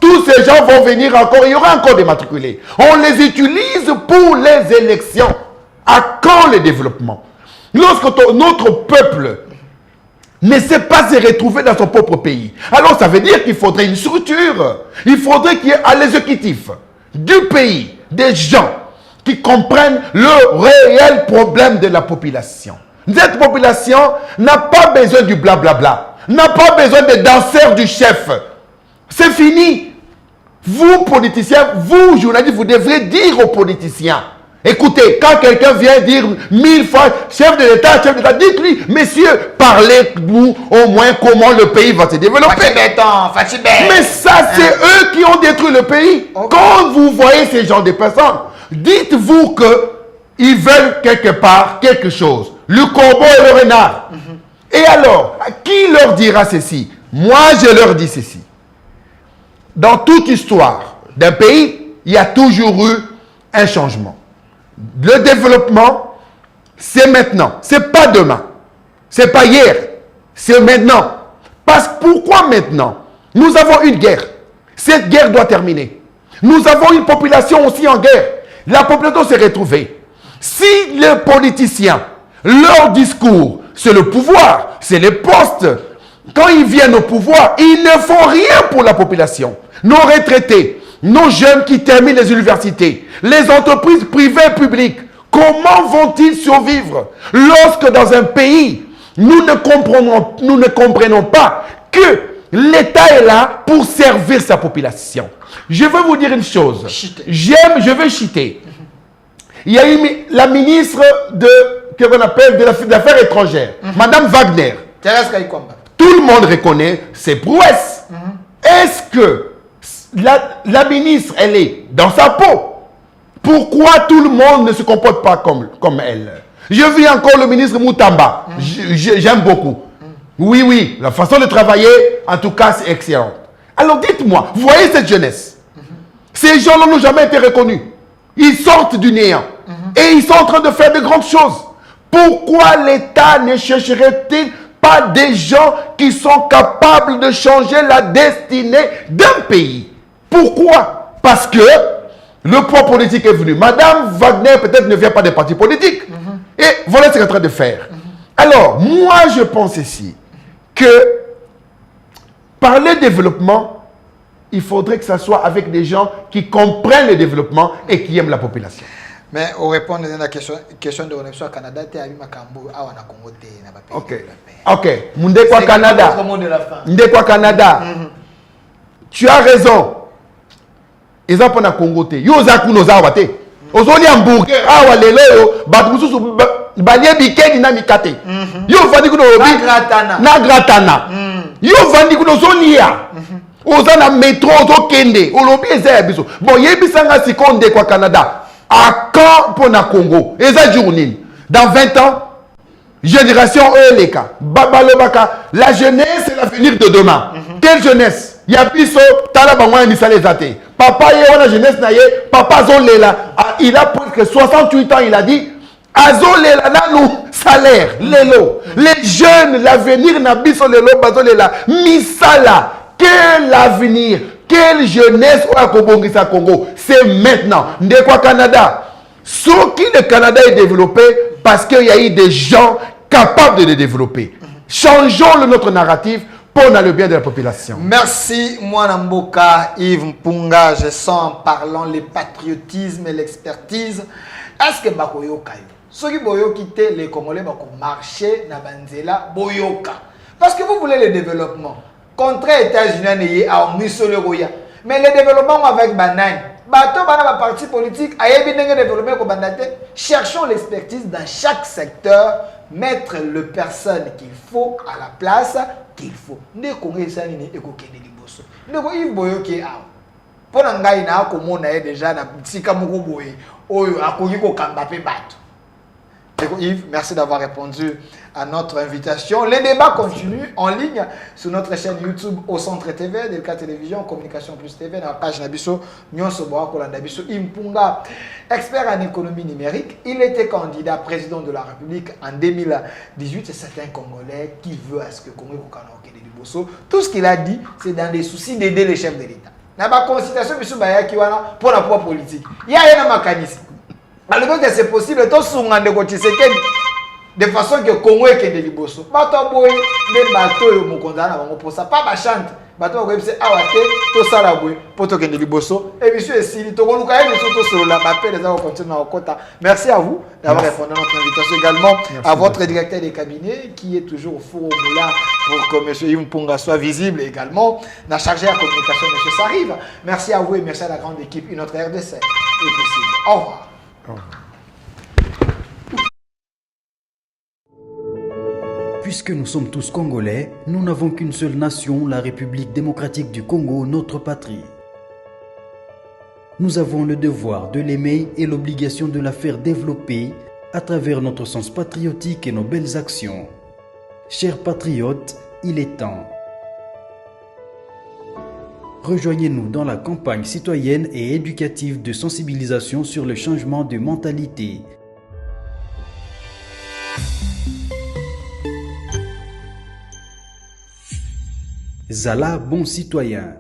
tous ces gens vont venir encore, il y aura encore des matriculés. On les utilise pour les élections. À quand le développement? Lorsque notre peuple ne sait pas se retrouver dans son propre pays, alors ça veut dire qu'il faudrait une structure. Il faudrait qu'il y ait à l'exécutif du pays des gens qui comprennent le réel problème de la population. Cette population n'a pas besoin du blablabla, n'a pas besoin des danseurs du chef. C'est fini. Vous, politiciens, vous, journalistes, vous devrez dire aux politiciens, écoutez, quand quelqu'un vient dire 1000 fois, chef de l'État, dites-lui, messieurs, parlez-nous au moins comment le pays va se développer. Mais ça, c'est eux qui ont détruit le pays. Okay. Quand vous voyez ces gens de personnes, dites-vous qu'ils veulent quelque part quelque chose. Le corbeau et le renard. Et alors, qui leur dira ceci? Moi, je leur dis ceci. Dans toute histoire d'un pays, il y a toujours eu un changement. Le développement, c'est maintenant. C'est pas demain. C'est pas hier. C'est maintenant. Parce que pourquoi maintenant? Nous avons une guerre. Cette guerre doit terminer. Nous avons une population aussi en guerre. La population s'est retrouvée. Si les politiciens, leur discours, c'est le pouvoir, c'est les postes, quand ils viennent au pouvoir, ils ne font rien pour la population. Nos retraités, nos jeunes qui terminent les universités, les entreprises privées et publiques, comment vont-ils survivre lorsque dans un pays, nous ne comprenons pas que l'État est là pour servir sa population? Je veux vous dire une chose. Je vais citer. Il y a eu la ministre que l'on appelle des Affaires étrangères, Madame Wagner. Tout le monde reconnaît ses prouesses. Est-ce que la ministre, elle est dans sa peau? Pourquoi tout le monde ne se comporte pas comme elle? Je vis encore le ministre Moutamba. J'aime beaucoup. Oui, la façon de travailler, en tout cas, c'est excellent. Alors dites-moi, vous voyez cette jeunesse? Ces gens-là n'ont jamais été reconnus. Ils sortent du néant. Et ils sont en train de faire de grandes choses. Pourquoi l'État ne chercherait-il pas des gens qui sont capables de changer la destinée d'un pays? Pourquoi? Parce que le poids politique est venu. Madame Wagner peut-être ne vient pas des partis politiques. Et voilà ce qu'elle est en train de faire. Alors, moi je pense ici que parler développement, il faudrait que ça soit avec des gens qui comprennent le développement et qui aiment la population. Mais on répond à la question de connexion au Canada, tu as vu ma Cambo, à Congo, Ok. Mundekwa Canada. Mundekwa Canada. Tu as raison. Ils ont pas na Congo te. Yo zaku no zawate. Ozoli hamburger awa lelo yo batmususu balie bikeni na mikate. Yo vandi kuno na gratana. Yo vandi kuno zolia. Oza na métro ozo kende. Olobi eza ya biso. Bon yebisanga sikonde kwa Canada. À quand pour na Congo? Eza journée. Dans 20 ans, génération Eleka, Babalobaka, la jeunesse c'est l'avenir de demain. Quelle jeunesse? Yabiso talabangwa ni salezate. Papa ye wana jeunesse na ye, papa zolela, il a presque 68 ans, il a dit azolela nanu salaire lelo. Les jeunes, l'avenir na biso lelo bazolela misala. Quel avenir? Quelle jeunesse au Congo? C'est maintenant. Ndekwa Canada. Ce qui le Canada est développé parce qu'il y a eu des gens capables de le développer. Changeons notre narratif pour le bien de la population. Merci, Mwanamboka, Yves Mpunga. Je sens en parlant le patriotisme et l'expertise. Est-ce que Bakoyoka? Ceux qui boyo quitter les Congolais bako marcher na banzela boyoka. Parce que vous voulez le développement. Contre les États-Unis, mais le développement avec Banane, bateau bana parti politique, cherchons l'expertise dans chaque secteur, mettre le personne qu'il faut à la place qu'il faut. ndeko Yves Boyoki awa pona ngai na akomona ye déjà na tika moko boye oyo akoki kokamba pe bato. Ndeko Yves, merci d'avoir répondu à notre invitation. Les débats continuent en ligne sur notre chaîne YouTube au Centre TV, Delka Télévision, Communication Plus TV, dans la page Nabiso, Nyonso Boakola Nabiso, Impunga, expert en économie numérique. Il était candidat président de la République en 2018. C'est un Congolais qui veut à ce que Congo Kokanoke de Liboso. Tout ce qu'il a dit, c'est dans des soucis d'aider les chefs de l'État. Dans la consultation, M. Bayaki wana pour la poids politique. Il y a un mécanisme. Alors que c'est possible, tout ce qu'on de façon que Congo est de Liboso. Bato boy, les bateaux mo condamna bango pour ça pas ba chante. Bato ko ebise awate to sala boy poto ke de Liboso. Et monsieur Esili to koluka ye to solo la appel les continuer au kota. Merci à vous d'avoir répondu à notre invitation également. Merci à votre directeur des cabinets qui est toujours au four au moulin pour que monsieur Yves Mpunga soit visible également. La chargé à communication monsieur Sarive. Merci à vous et merci à la grande équipe et notre RDC est possible. Au revoir. Au revoir. Puisque nous sommes tous Congolais, nous n'avons qu'une seule nation, la République démocratique du Congo, notre patrie. Nous avons le devoir de l'aimer et l'obligation de la faire développer à travers notre sens patriotique et nos belles actions. Chers patriotes, il est temps. Rejoignez-nous dans la campagne citoyenne et éducative de sensibilisation sur le changement de mentalité. Zala bon citoyen.